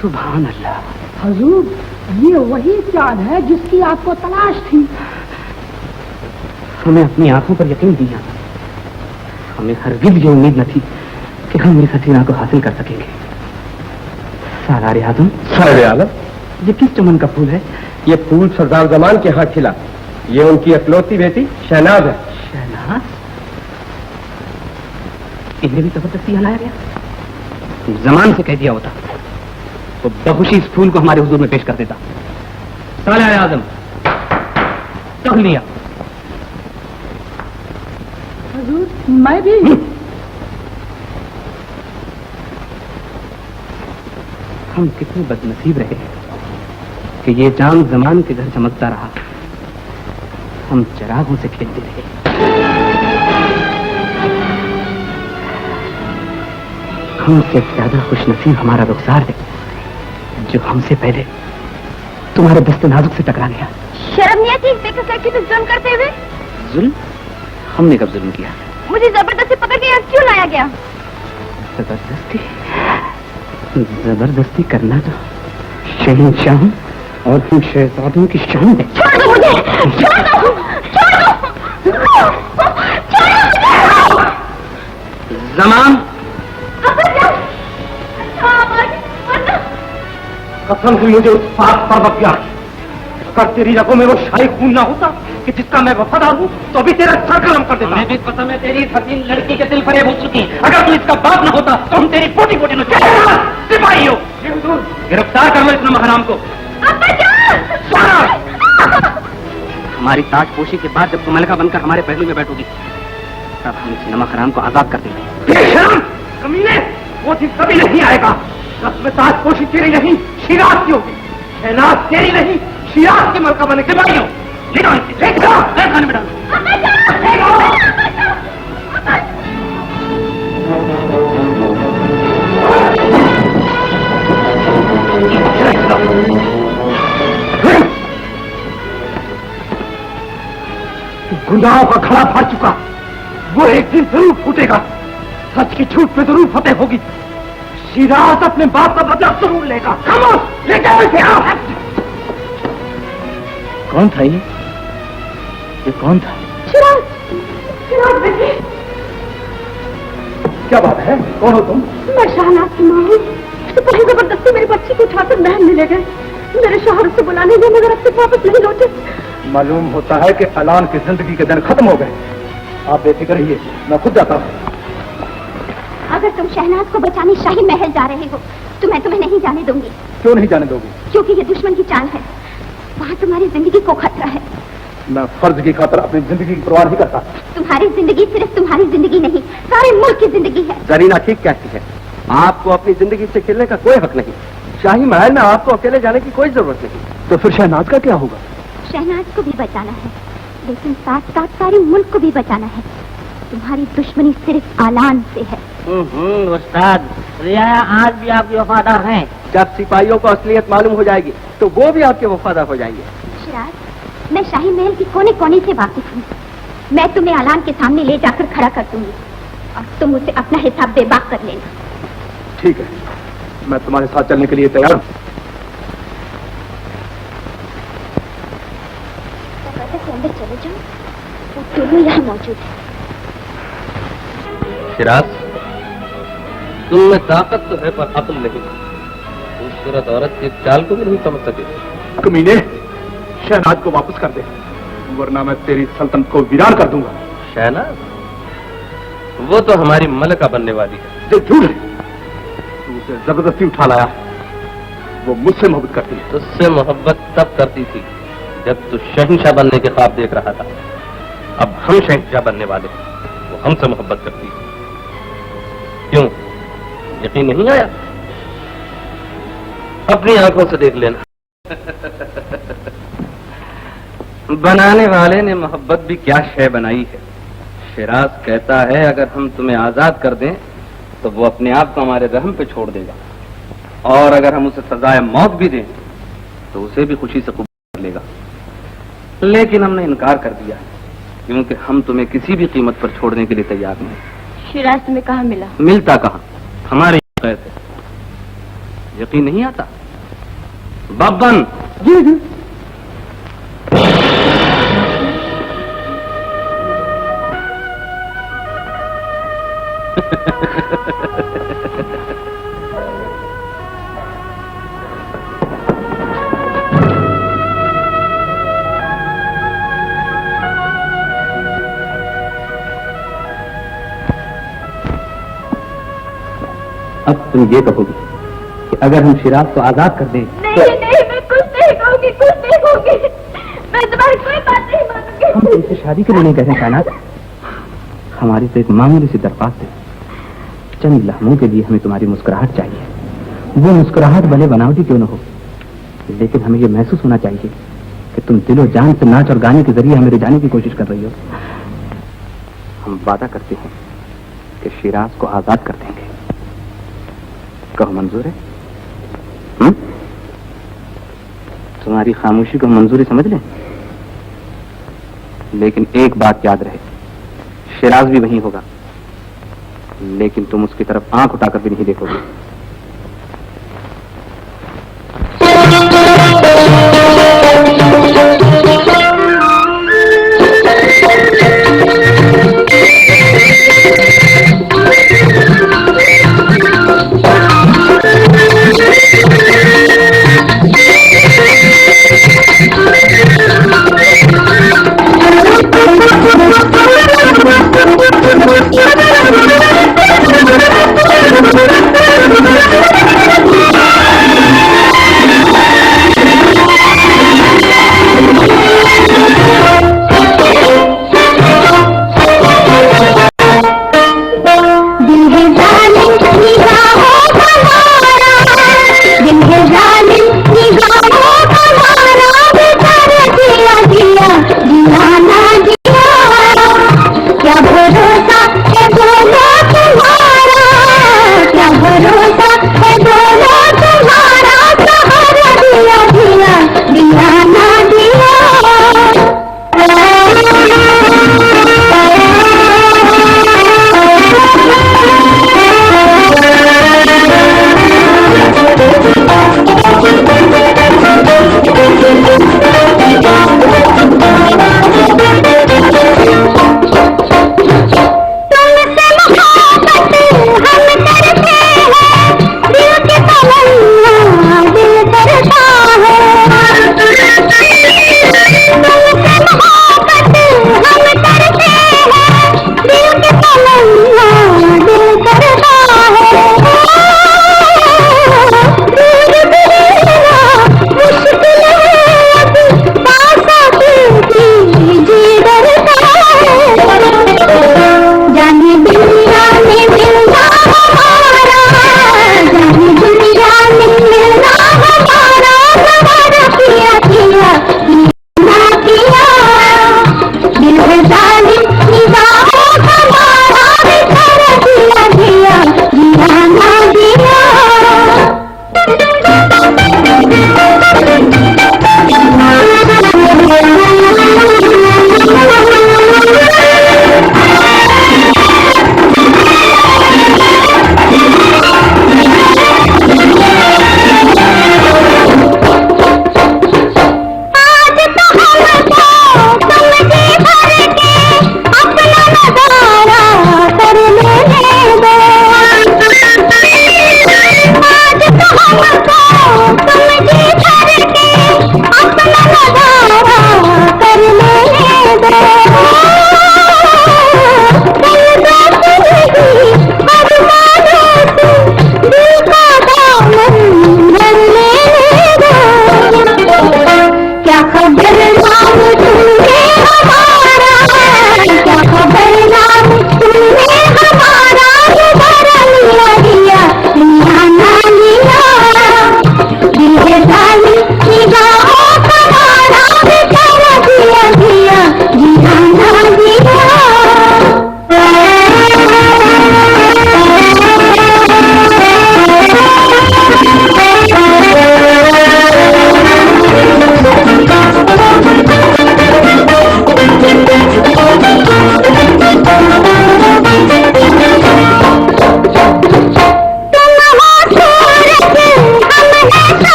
सुभान अल्लाह। हुजूर, ये वही चांद है जिसकी आपको तलाश थी। हमें अपनी आंखों पर यकीन दिया, हमें हरगिज़ ये उम्मीद न थी कि हम इस हसीना को हासिल कर सकेंगे। सालारे आजम, साहिब आलम, ये किस चमन का फूल है? ये फूल सरदार जमान के हाथ खिला। ये उनकी इकलौती बेटी शहनाज है। शहनाज? इन्हें भी जबरदस्ती हलाया गया? जमान से कह दिया होता तो बहुशी इस फूल को हमारे हुजूर में पेश कर देता। सालारे आजम, तब लिया। हुजूर, मैं भी। हम कितने बदनसीब रहे कि ये चांद जमान के घर चमकता रहा, हम चिरागों से खेलते रहे। हमसे ज्यादा खुशनसीब हमारा रुखसार है जो हमसे पहले तुम्हारे दस्ते नाजुक से टकरा गया। शर्म नहीं आती बेकस लड़की पे जुल्म करते हुए? जुल्म? हमने कब जुल्म किया? मुझे जबरदस्ती पकड़ के यहाँ क्यों लाया गया? जबरदस्ती? जबरदस्ती करना तो शहंशाह और हम शहजादों की शान है। छोड़ दो मुझे! छोड़ दो! छोड़ दो! छोड़ दो! जमान, कसम हुई मुझे उस पाक पर्वत की। अगर तेरी रगों में वो शाही खून ना होता कि जिसका मैं वफादार हूँ तो अभी तेरा सर कलम कर देता। मैं भी कसम है तेरी हसीन लड़की के दिल फरेब हो चुकी। अगर तू इसका बाप न होता तो हम तेरी पोटी पोटी में सिपाही हो। गिरफ्तार कर लो इस नमक हराम को। हमारी ताजपोशी के बाद जब तुम मलका बनकर हमारे पहलू में बैठोगी तब हम इस नमक हराम को आजाद कर देंगे। बेशरम कमीने, वो दिन कभी नहीं आएगा जब में ताजपोशी तेरी नहीं शिराज की होगी। शहनाज तेरी नहीं शिराज की मलका बने के भाई हो। खाने में डालो। गुनाहों का खड़ा फाड़ चुका, वो एक दिन जरूर फूटेगा। सच की झूठ पे जरूर फतेह होगी। शिराज अपने बाप का बदला जरूर लेगा। खामोश, लेके आओ इसे। कौन था ये कौन था? शिराज! शिराज बेटे! क्या बात है, कौन हो तुम? मैं शहनाज की माँ हूँ। सिपाही जबरदस्ती मेरी बच्ची को उठाकर महल में ले गए। मेरे शौहर से बुलाने गए मगर अब तक वापस नहीं लौटे। मालूम होता है कि अलान की जिंदगी के दिन खत्म हो गए। आप बेफिक्र रहिए, मैं खुद जाता हूँ। अगर तुम शहनाज को बचाने शाही महल जा रहे हो तो मैं तुम्हें नहीं जाने दूंगी। क्यों नहीं जाने दोगी? क्योंकि ये दुश्मन की चाल है। वहाँ तुम्हारी जिंदगी को खतरा है। मैं फर्ज की खातर अपनी जिंदगी की परवाह नहीं करता। तुम्हारी जिंदगी सिर्फ तुम्हारी जिंदगी नहीं, सारे मुल्क की जिंदगी है। जरीना ठीक कहती है, आपको अपनी जिंदगी से खेलने का कोई हक नहीं। शाही महल में आपको अकेले जाने की कोई जरूरत नहीं। तो फिर शहनाज का क्या होगा? शहनाज को भी बचाना है लेकिन साथ साथ सारे मुल्क को भी बचाना है। तुम्हारी दुश्मनी सिर्फ आलान से है। उस्ताद, रियाया आज भी आपके वफादार हैं। जब सिपाहियों को असलियत मालूम हो जाएगी तो वो भी आपके वफादार हो जाएंगे। शिराज, मैं शाही महल की कोने कोने से वाकिफ हूँ। मैं तुम्हें अलान के सामने ले जाकर खड़ा कर दूंगी और तुम उसे अपना हिसाब बेबाक कर लेना। ठीक है, मैं तुम्हारे साथ चलने के लिए तैयार हूँ। अंदर चले जाओ, वो दोनों यहाँ मौजूद है। शिराज, तुम में ताकत तो है पर अक्ल नहीं। खूबसूरत औरत की चाल को भी नहीं समझ सके। कमीने, शहनाज को वापस कर दे, वरना मैं तेरी सल्तनत को वीरान कर दूंगा। शहनाज? वो तो हमारी मलका बनने वाली है। जो झूठ है, तू उसे जबरदस्ती उठा लाया। वो मुझसे मोहब्बत करती है। तुझसे मोहब्बत तब करती थी जब तू शहंशाह बनने के ख्वाब देख रहा था। अब हम शहंशाह बनने वाले, वो हमसे मोहब्बत करती है। क्यों, यकीन नहीं आया? अपनी आंखों से देख लेना। बनाने वाले ने मोहब्बत भी क्या शय बनाई है। शिराज कहता है अगर हम तुम्हें आजाद कर दें तो वो अपने आप को हमारे रहम पे छोड़ देगा, और अगर हम उसे सजाए मौत भी दें तो उसे भी खुशी से कबूल कर लेगा। लेकिन हमने इनकार कर दिया क्योंकि हम तुम्हें किसी भी कीमत पर छोड़ने के लिए तैयार नहीं। शिराज तुम्हें कहाँ मिला? मिलता कहाँ, हमारे कैद है। यकीन नहीं आता? बब्बन। जी जी। अब तुम ये कहोगी कि अगर हम शिराज को आजाद कर दें नहीं नहीं, मैं कुछ नहीं कहूंगी, कुछ नहीं कहूंगी। मैं तुम्हारी कोई बात नहीं मानूंगी। हम तुमसे शादी के लिए नहीं कह रहे कायनात। हमारी तो एक मामूली सी दरख्वास्त है। चंद लम्हों के लिए हमें तुम्हारी मुस्कुराहट चाहिए। वो मुस्कुराहट भले बनावटी क्यों न हो, लेकिन हमें ये महसूस होना चाहिए कि तुम दिलो जान से नाच और गाने के जरिए हमें रिझाने की कोशिश कर रही हो। हम वादा करते हैं कि शिराज को आजाद कर देंगे। कहो मंजूर है? तुम्हारी खामोशी को मंजूरी समझ लें, लेकिन एक बात याद रहे, शिराज भी वहीं होगा, लेकिन तुम उसकी तरफ आंख उठाकर भी नहीं देखोगे।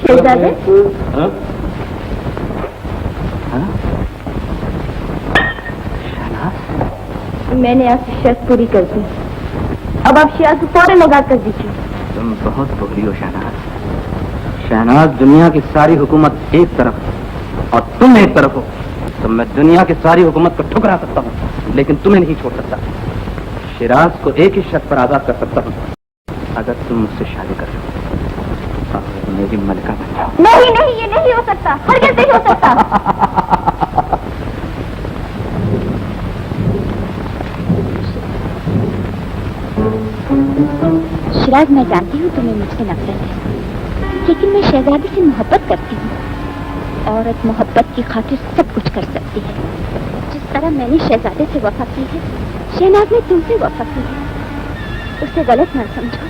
शहजादे, हाँ? मैंने आपकी शर्त पूरी कर दी। अब आप शहनाज को फौरन लगा कर दीजिए। तुम बहुत बोली हो शहनाज। शहनाज, दुनिया की सारी हुकूमत एक तरफ और तुम एक तरफ हो, तो मैं दुनिया की सारी हुकूमत को ठुकरा सकता हूँ, लेकिन तुम्हें नहीं छोड़ सकता। शिराज को एक ही शर्त पर आजाद कर सकता हूँ, अगर तुम मुझसे शादी कर लो और मेरी मलिका बन जाओ। नहीं नहीं, ये नहीं हो सकता, हरगिज़ नहीं हो सकता। शिराज, मैं जानती हूँ तुम्हें मुझसे नफरत है, लेकिन मैं शहजादी से मोहब्बत करती हूँ। औरत मोहब्बत की खातिर सब कुछ कर सकती है। जिस तरह मैंने शहजादे से वफा की है, शहनाज ने तुमसे वफा की है। उसे गलत न समझो,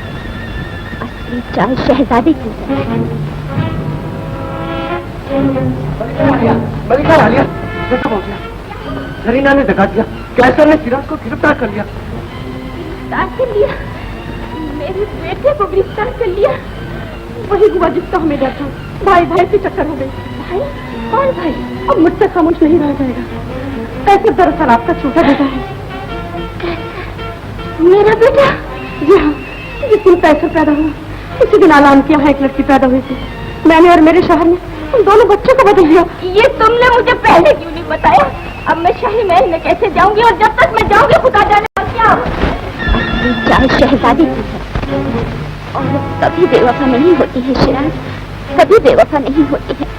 असली चाल शहजादी की है। मलिका आलिया, कैसा पहुंच गया? जरीना ने धक्का दिया, कैसर ने सिराज को गिरफ्तार कर लिया। गिरफ्तार कर लिया? मेरे बेटे को गिरफ्तार कर लिया? वही हुआ जिसका हमें डर था। भाई भाई से चक्कर हो गई। भाई? कौन भाई? अब मुझसे खामोश नहीं रह जाएगा। कैसे दरअसल आपका छोटा बेटा है। मेरा बेटा? जी हाँ, जिस दिन कैसे पैदा हुआ उसी दिन ऐलान किया है एक लड़की पैदा हुई थी। मैंने और मेरे शहर ने उन दोनों बच्चों को बदल दिया। ये तुमने मुझे पहले क्यों नहीं बताया? अब मैं शाही महल में कैसे जाऊंगी, और जब तक मैं जाऊंगी खुदा जाने क्या। चाहे शहजादी की है, और कभी बेवफा नहीं होती है शिराज, कभी बेवफा नहीं होती है।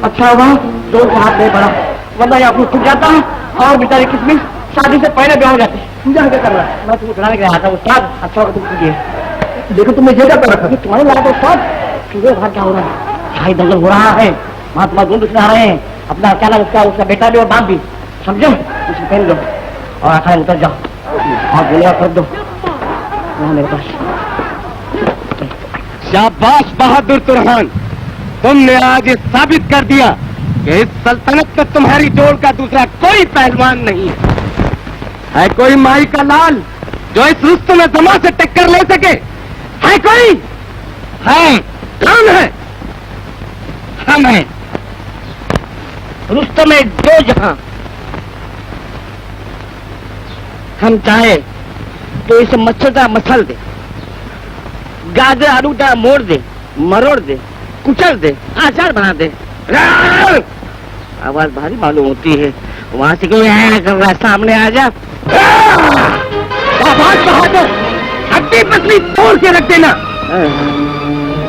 अच्छा हुआ जोर से हाथ नहीं पड़ा, वरना यहाँ खुद जाता और बेचारी किसमिस शादी से पहले ब्याह हो जाती। पूजा क्या कर रहा है? मैं तुमको सुनाने के लिए आता हूँ उस्ताद। अच्छा होगा तुम कीजिए। देखो तुमने ये क्या कर रखा? तुम्हारे लाया तो उस्ताद, चूहे बाहर क्या हो रहा है? शाही दंगल हो रहा है, महात्मा दोनों दुश्मन आ रहे हैं। अपना क्या नाम उसका बेटा भी और बाप भी, समझो? उसे पहन लो और आखिर उतर जाओ और गोलियां कर दो यहाँ मेरे पास। शाबाश बहादुर तुरहान, तुमने आज ये साबित कर दिया कि इस सल्तनत में तुम्हारी जोड़ का दूसरा कोई पहलवान नहीं है कोई माई का लाल जो इस रुस्तम जमा से टक्कर ले सके? है कोई? है। कौन है? हम हैं रुस्तम दो जहां। हम चाहे तो इसे मच्छरदा मसल दे, गाजर आलूदा मोड़ दे, मरोड़ दे, कुचल दे, आचार बना दे। आवाज भारी मालूम होती है, वहां से क्यों आया कर रहा है? सामने आ जा। आवाज बहादुर, हड्डी पसली तोड़ के रख देना।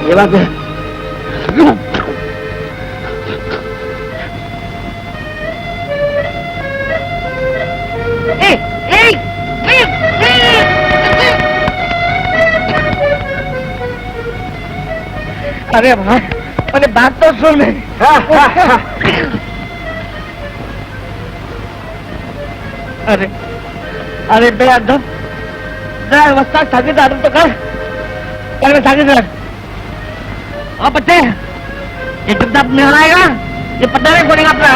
ये बात है। अरे भाई, अरे बात तो सुन। अरे अरे बेअदब, जरा वस्ता सागीदार तो कर सागीदार। और बच्चे, ये कितना निकल आएगा, ये पता नहीं खोलेगा अपना।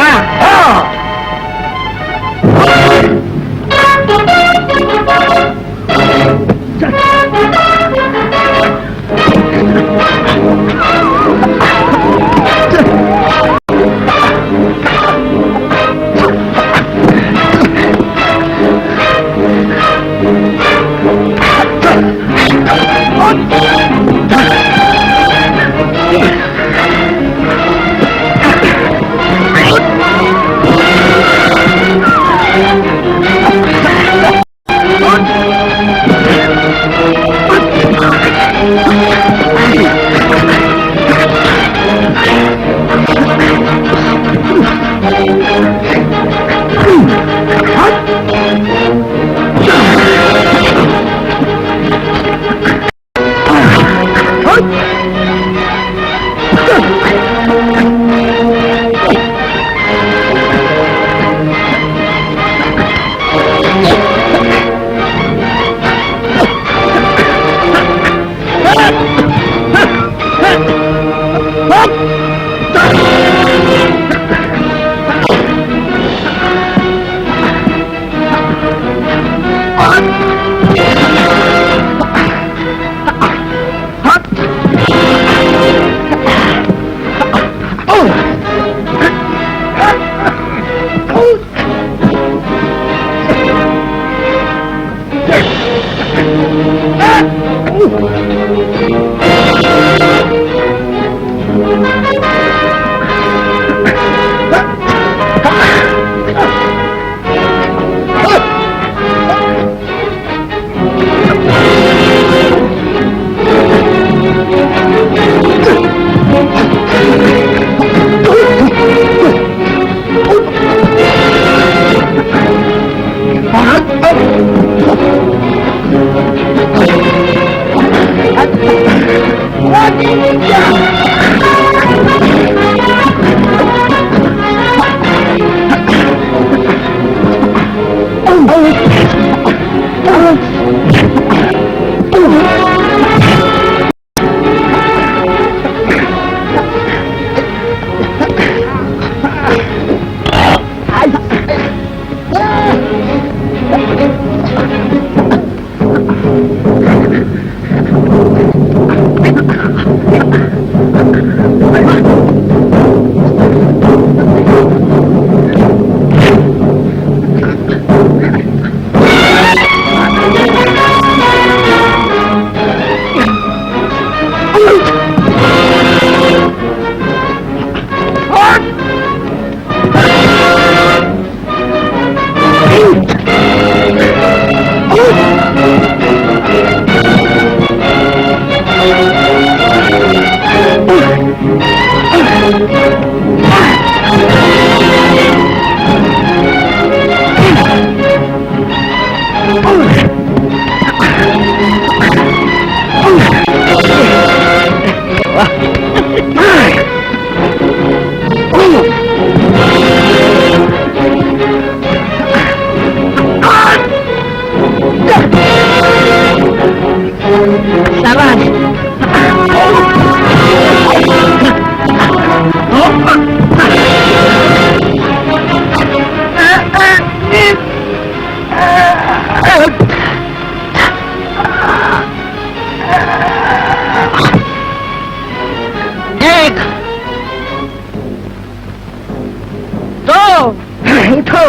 उठो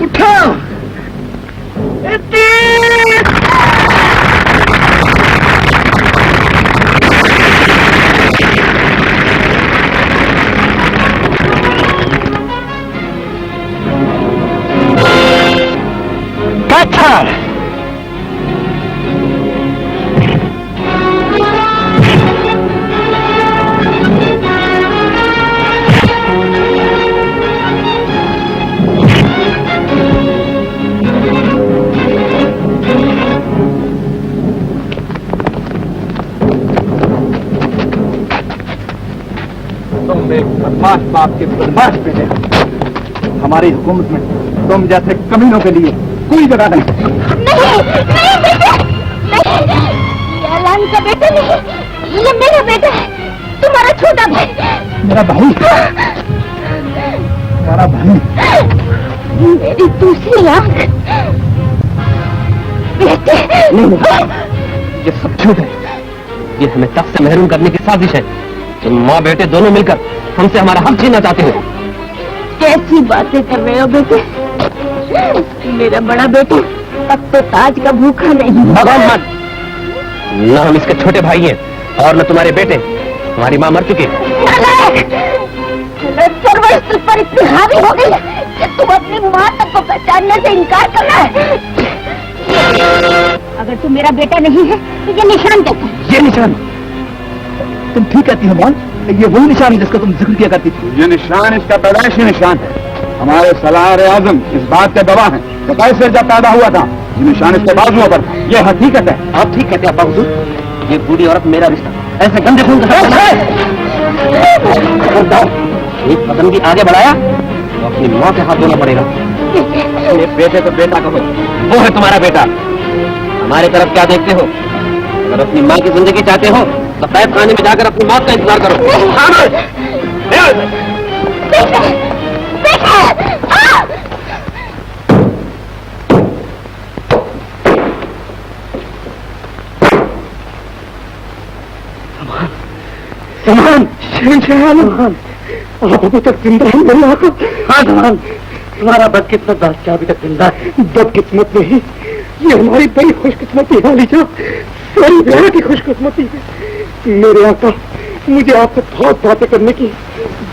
उठो पत्थर बदमाश बाप के बदमाश बेटे, हमारी हुकूमत में तुम जैसे कमीनों के लिए कोई जगह नहीं। नहीं बेटा, नहीं, ये अलान का बेटा नहीं, ये मेरा बेटा है, तुम्हारा छोटा भाई। मेरा भाई? मेरा भाई? मेरी दूसरी आंख बेटे। नहीं, ये सब झूठ है। ये हमें तब से महरूम करने की साजिश है। तुम माँ बेटे दोनों मिलकर हमसे हमारा हक छीनना चाहते हो। कैसी बातें कर रहे हो बेटे? मेरा बड़ा बेटा अब तो ताज का भूखा नहीं। भगवान, न हम इसके छोटे भाई हैं और न तुम्हारे बेटे। हमारी माँ मर चुकी है। सर्वस्व तुझ पर इतनी हावी हो गई कि तुम अपनी माँ तक को पहचानने से इनकार कर रहा है। अगर तू मेरा बेटा नहीं है तो ये निशान कैसा है? ये निशान? तुम ठीक कहती हो मौन, ये वही निशान है जिसका तुम जिक्र किया करती थी। ये निशान इसका पैदाइशी निशान है। हमारे सलार आजम इस बात के गवाह हैं कि कैसे जब पैदा हुआ था ये निशान इसके बाजुओं पर। ये हकीकत है। आप ठीक कहते हैं अब्बा हुजूर। ये बूढ़ी औरत मेरा रिश्ता ऐसे गंदे खून का एक कदम भी आगे बढ़ाया तो अपनी माँ के हाथ धोना पड़ेगा। अपने बेटे को बेटा कहो, वो है तुम्हारा बेटा। हमारे तरफ क्या देखते हो? अगर अपनी माँ की जिंदगी चाहते हो तो कैद खाने में जाकर अपनी मौत का इंतजार करो। धमान, शहंशाह आलम, आप अभी तक जिंदा हैं मेरे आका? हाँ धमान, तुम्हारा बदकिस्मत बादशाह अभी तक जिंदा है। बदकिस्मत नहीं, ये हमारी बड़ी खुशकिस्मती है वालीजा, सारी दुनिया की खुशकिस्मती है। मेरे आका, मुझे आपसे बहुत बातें करने की,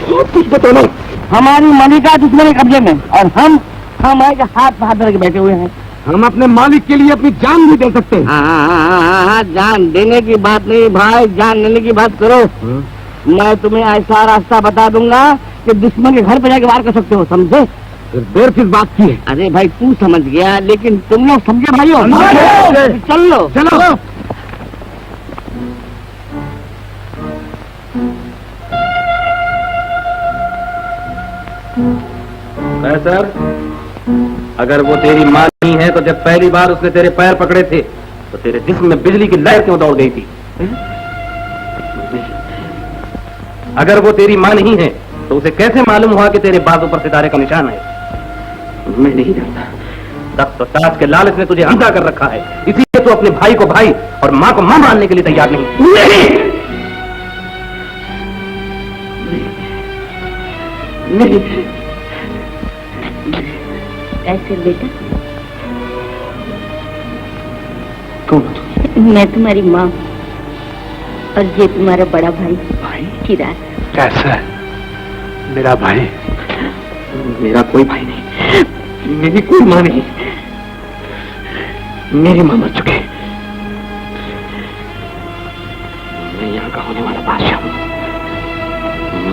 बहुत कुछ बताना। हमारी मलिका दुश्मन के कब्जे में और हम हमारे हाथ बाहर धर के बैठे हुए हैं। हम अपने मालिक के लिए अपनी जान भी दे सकते हैं। हाँ, जान देने की बात नहीं भाई, जान लेने की बात करो। मैं तुम्हें ऐसा रास्ता बता दूंगा कि दुश्मन के घर पे जाके वार कर सकते हो, समझे? फिर देर किस बात की है? अरे भाई तू समझ गया, लेकिन तुम लोग समझे भाई हो? चल लो चलो। सर, अगर वो तेरी माँ नहीं है तो जब पहली बार उसने तेरे पैर पकड़े थे तो तेरे जिस्म में बिजली की लहर क्यों दौड़ गई थी? अगर वो तेरी माँ नहीं है तो उसे कैसे मालूम हुआ कि तेरे बाजू पर सितारे का निशान है? मैं नहीं जानता। तब तो ताज के लालच ने तुझे अंधा कर रखा है, इसीलिए तू अपने भाई को भाई और माँ को माँ मानने के लिए तैयार नहीं। नहीं। ऐसे बेटा, कौन? मैं तुम्हारी माँ और ये तुम्हारा बड़ा भाई चिराग। कैसा है मेरा भाई? मेरा कोई भाई नहीं, मेरी कोई माँ नहीं, मेरी माँ मर चुके। मैं यहाँ का होने वाला बादशाह हूँ,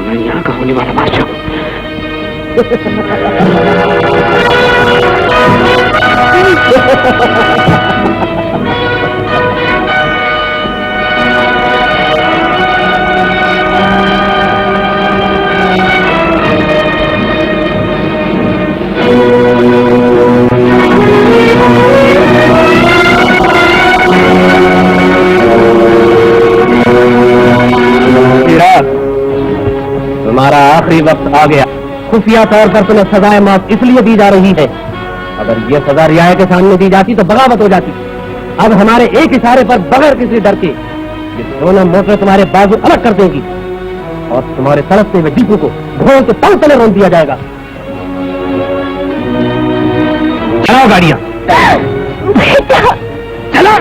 मैं यहाँ का होने वाला बादशाह हूँ। तुम्हारा आखिरी वक्त आ गया। खुफिया तौर पर तुम्हें सजाए मौत इसलिए दी जा रही है। अगर ये सजा रियाया के सामने दी जाती तो बगावत हो जाती। अब हमारे एक इशारे पर बगैर किसी डर के ये दोनों मोटर तुम्हारे बाजू अलग कर देंगी और तुम्हारे तड़पते हुए दीपू को घोड़ों के पांव तले रोक दिया जाएगा। चलाओ गाड़ियां, चलो।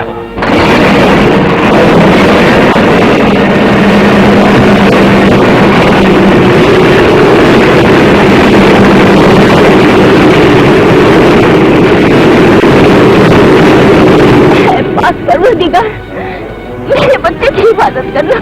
परवरदिगार, मेरे बच्चे की हिफाजत करना।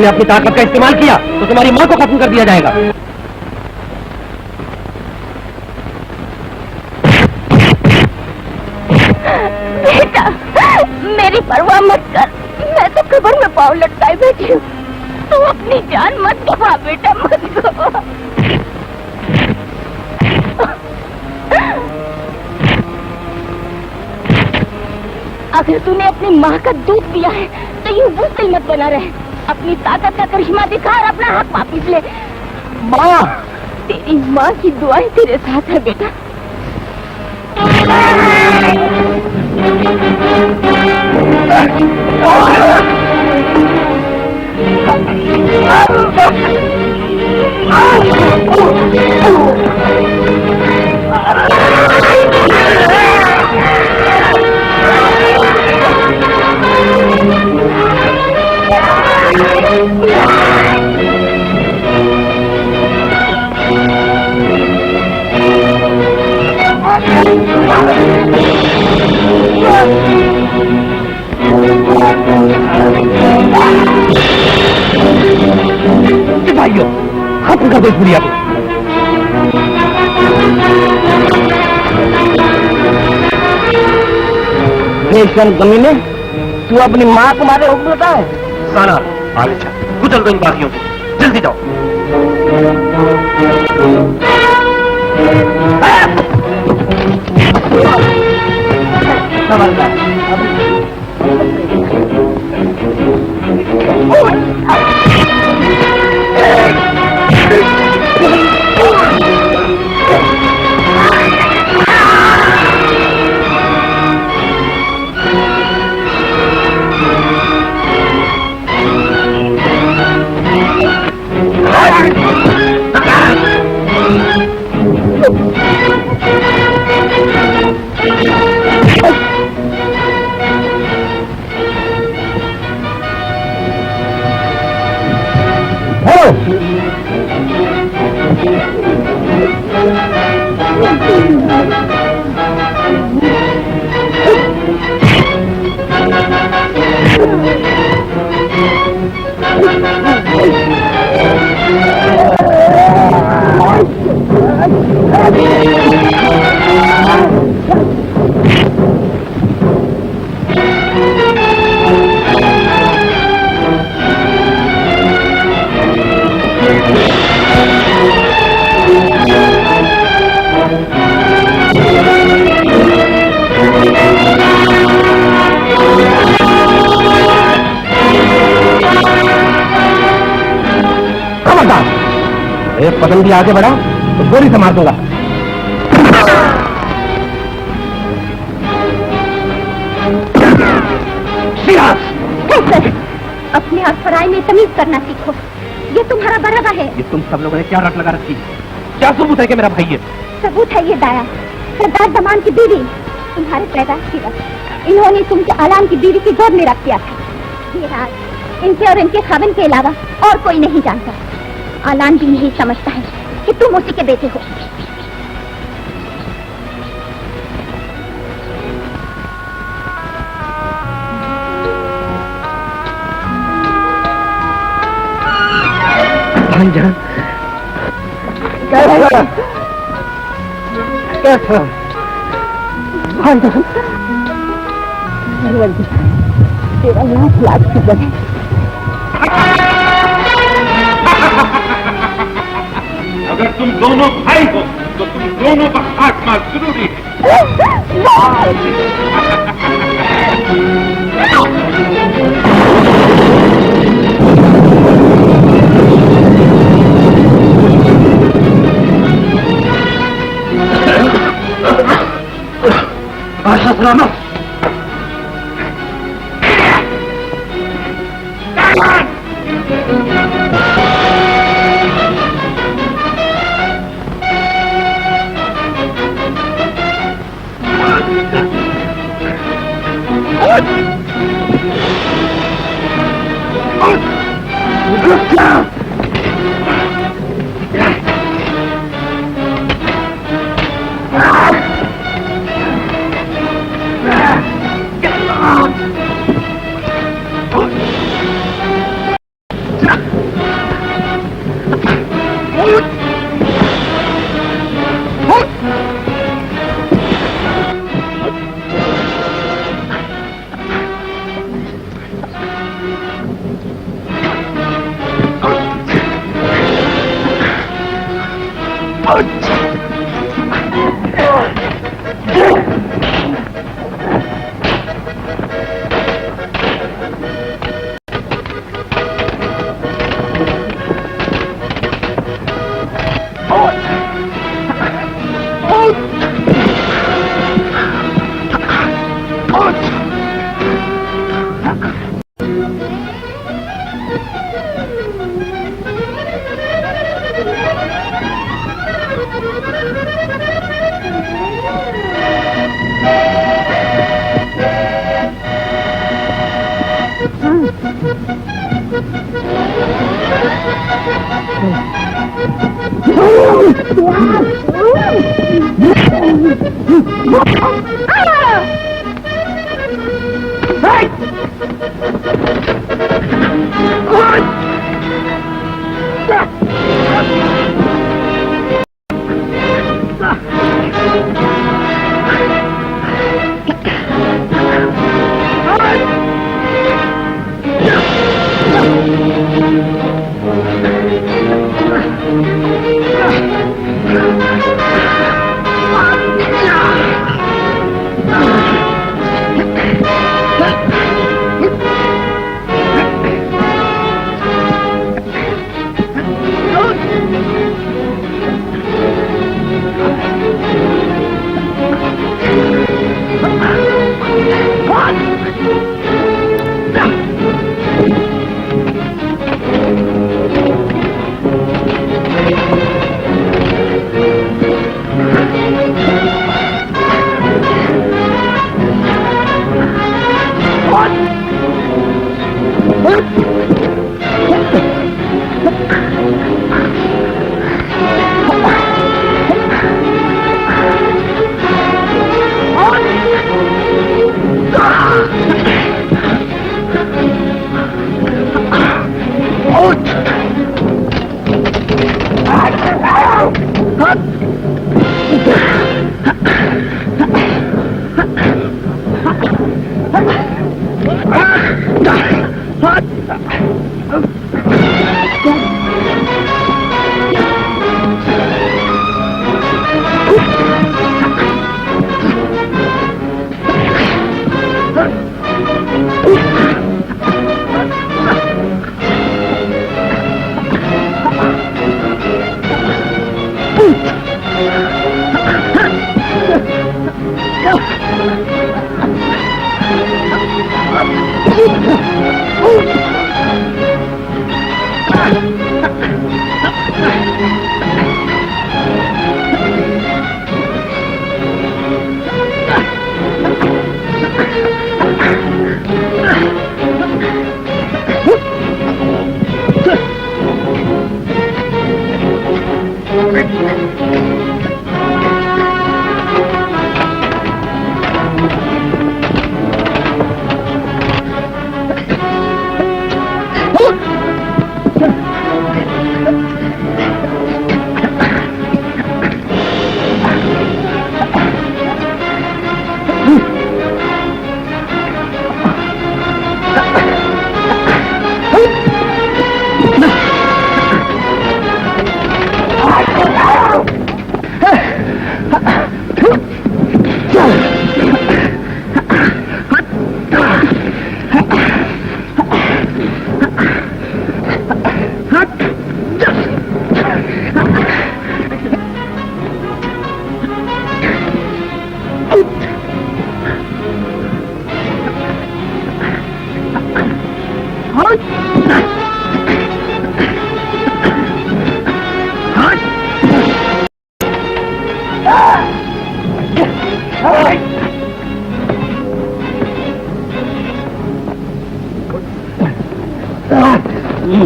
तुमने अपनी ताकत का इस्तेमाल किया तो तुम्हारी माँ को खत्म कर दिया जाएगा। बेटा, मेरी परवाह मत कर, मैं तो कब्र में पाँव लटकाए बैठी हूँ। तू अपनी जान मत गवा बेटा, मत गवा। अगर तूने अपनी माँ का दूध पिया है तो यूं बुज़दिल मत बना रहे। अपनी ताकत का करिश्मा दिखा और अपना हक वापिस ले। माँ, तेरी माँ की दुआएं तेरे साथ है बेटा। सिपाहियों, खत्म कर दो इस बुढ़िया को। कमीने, तू अपनी माँ को मारे हुक्म देता है? साला आगे चल, कुचल दो इन बागियों को, जल्दी जाओ। एक कदम भी आगे बढ़ा तो गोली से मार दूंगा। अपने आप पराई में तमीज करना सीखो। ये तुम्हारा बराबा है। ये तुम सब लोगों ने क्या रट लगा रखी है? क्या सबूत है कि मेरा भाई है? सबूत है ये दाया, सरदार दमान की बीवी, तुम्हारे पैदाश की वक्त इन्होंने तुमसे आलाम की बीवी की गोद में रख दिया था। ये राज इनके और इनके खाविन के अलावा और कोई नहीं जानता। आलाम भी यही समझता है कि तुम उसी के बेटे हो। भाईजान, कैसा भाईजान? तेरा लाख लाख शुक्र है। अगर तुम दोनों भाई हो तो तुम दोनों का खात्मा जरूरी है। आशा सलामत।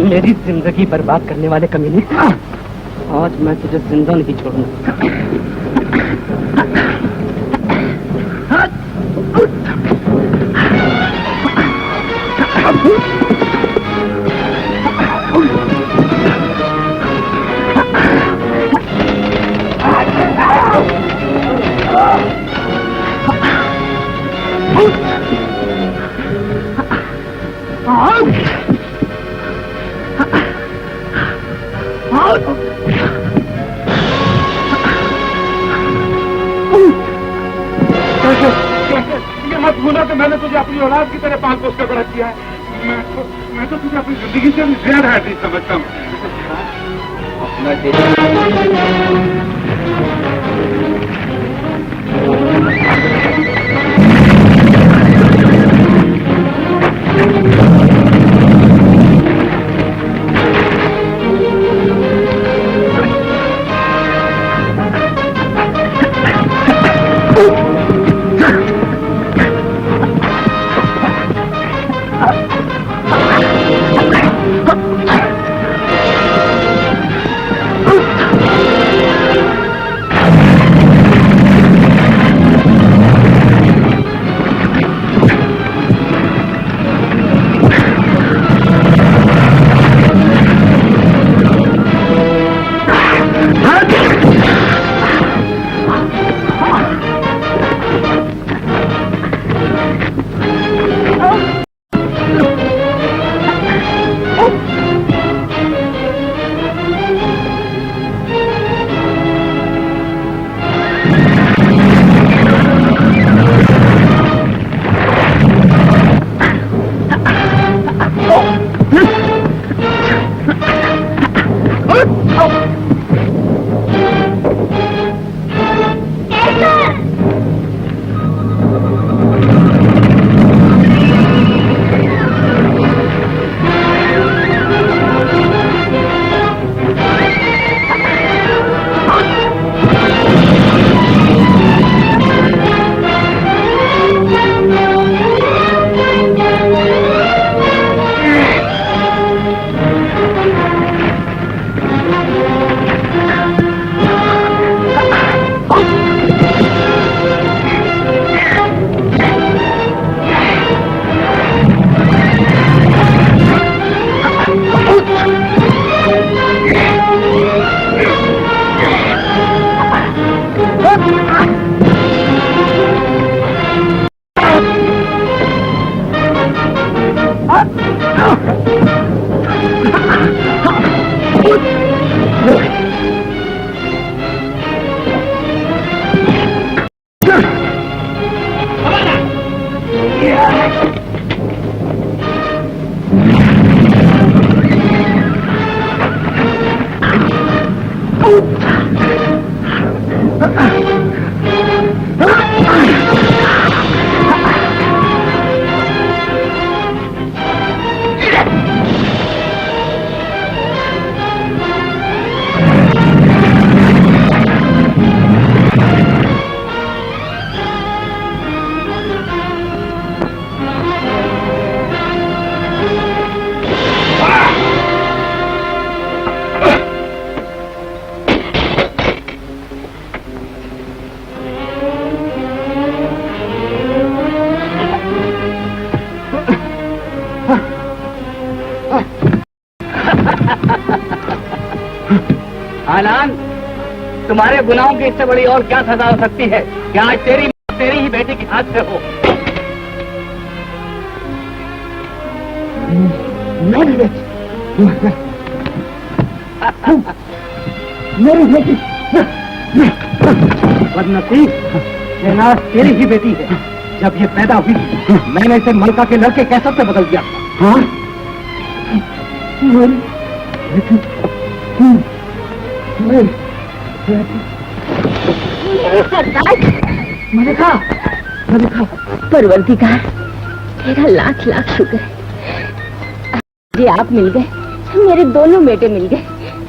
मेरी जिंदगी बर्बाद करने वाले कमीने, आज मैं तुझे जिंदा नहीं छोड़ूंगा। ये मत भूलो कि मैंने तुझे अपनी औलाद की तरह पाल पोस कर बड़ा किया है। मैं तो तुझे अपनी जिंदगी से भी ज्यादा है समझता हूँ। तुम्हारे गुनाहों की इससे बड़ी और क्या सजा हो सकती है कि आज तेरी ही बेटी की हाथ से हो। मेरी बेटी बदनसीब, शहनाज तेरी ही बेटी है। जब ये पैदा हुई मैंने इसे मलका के लड़के कैसर से बदल दिया। हाँ मलिका, परवरदिगार तेरा लाख लाख शुक्र है। जी आप मिल गए, मेरे दोनों बेटे मिल गए।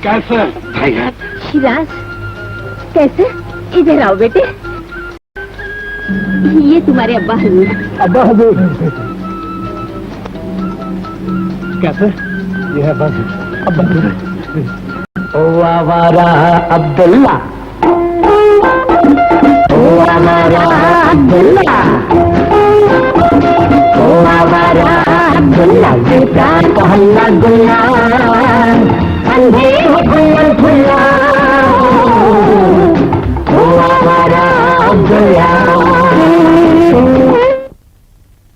कैसे शिराज कैसे? इधर आओ बेटे, ये तुम्हारे अब्बा हजूर। अब्बा हजूर कैसे? ये है बस अब्बा हजूर। ओ आवारा अब्दुल्ला, ओ आवारा अब्दुल्ला, ओ आवारा अब्दुल्ला, बेटा कहला गुल्ला, अंधे हो गुल्लन फुल्ला, ओ आवारा अब्दुल्ला।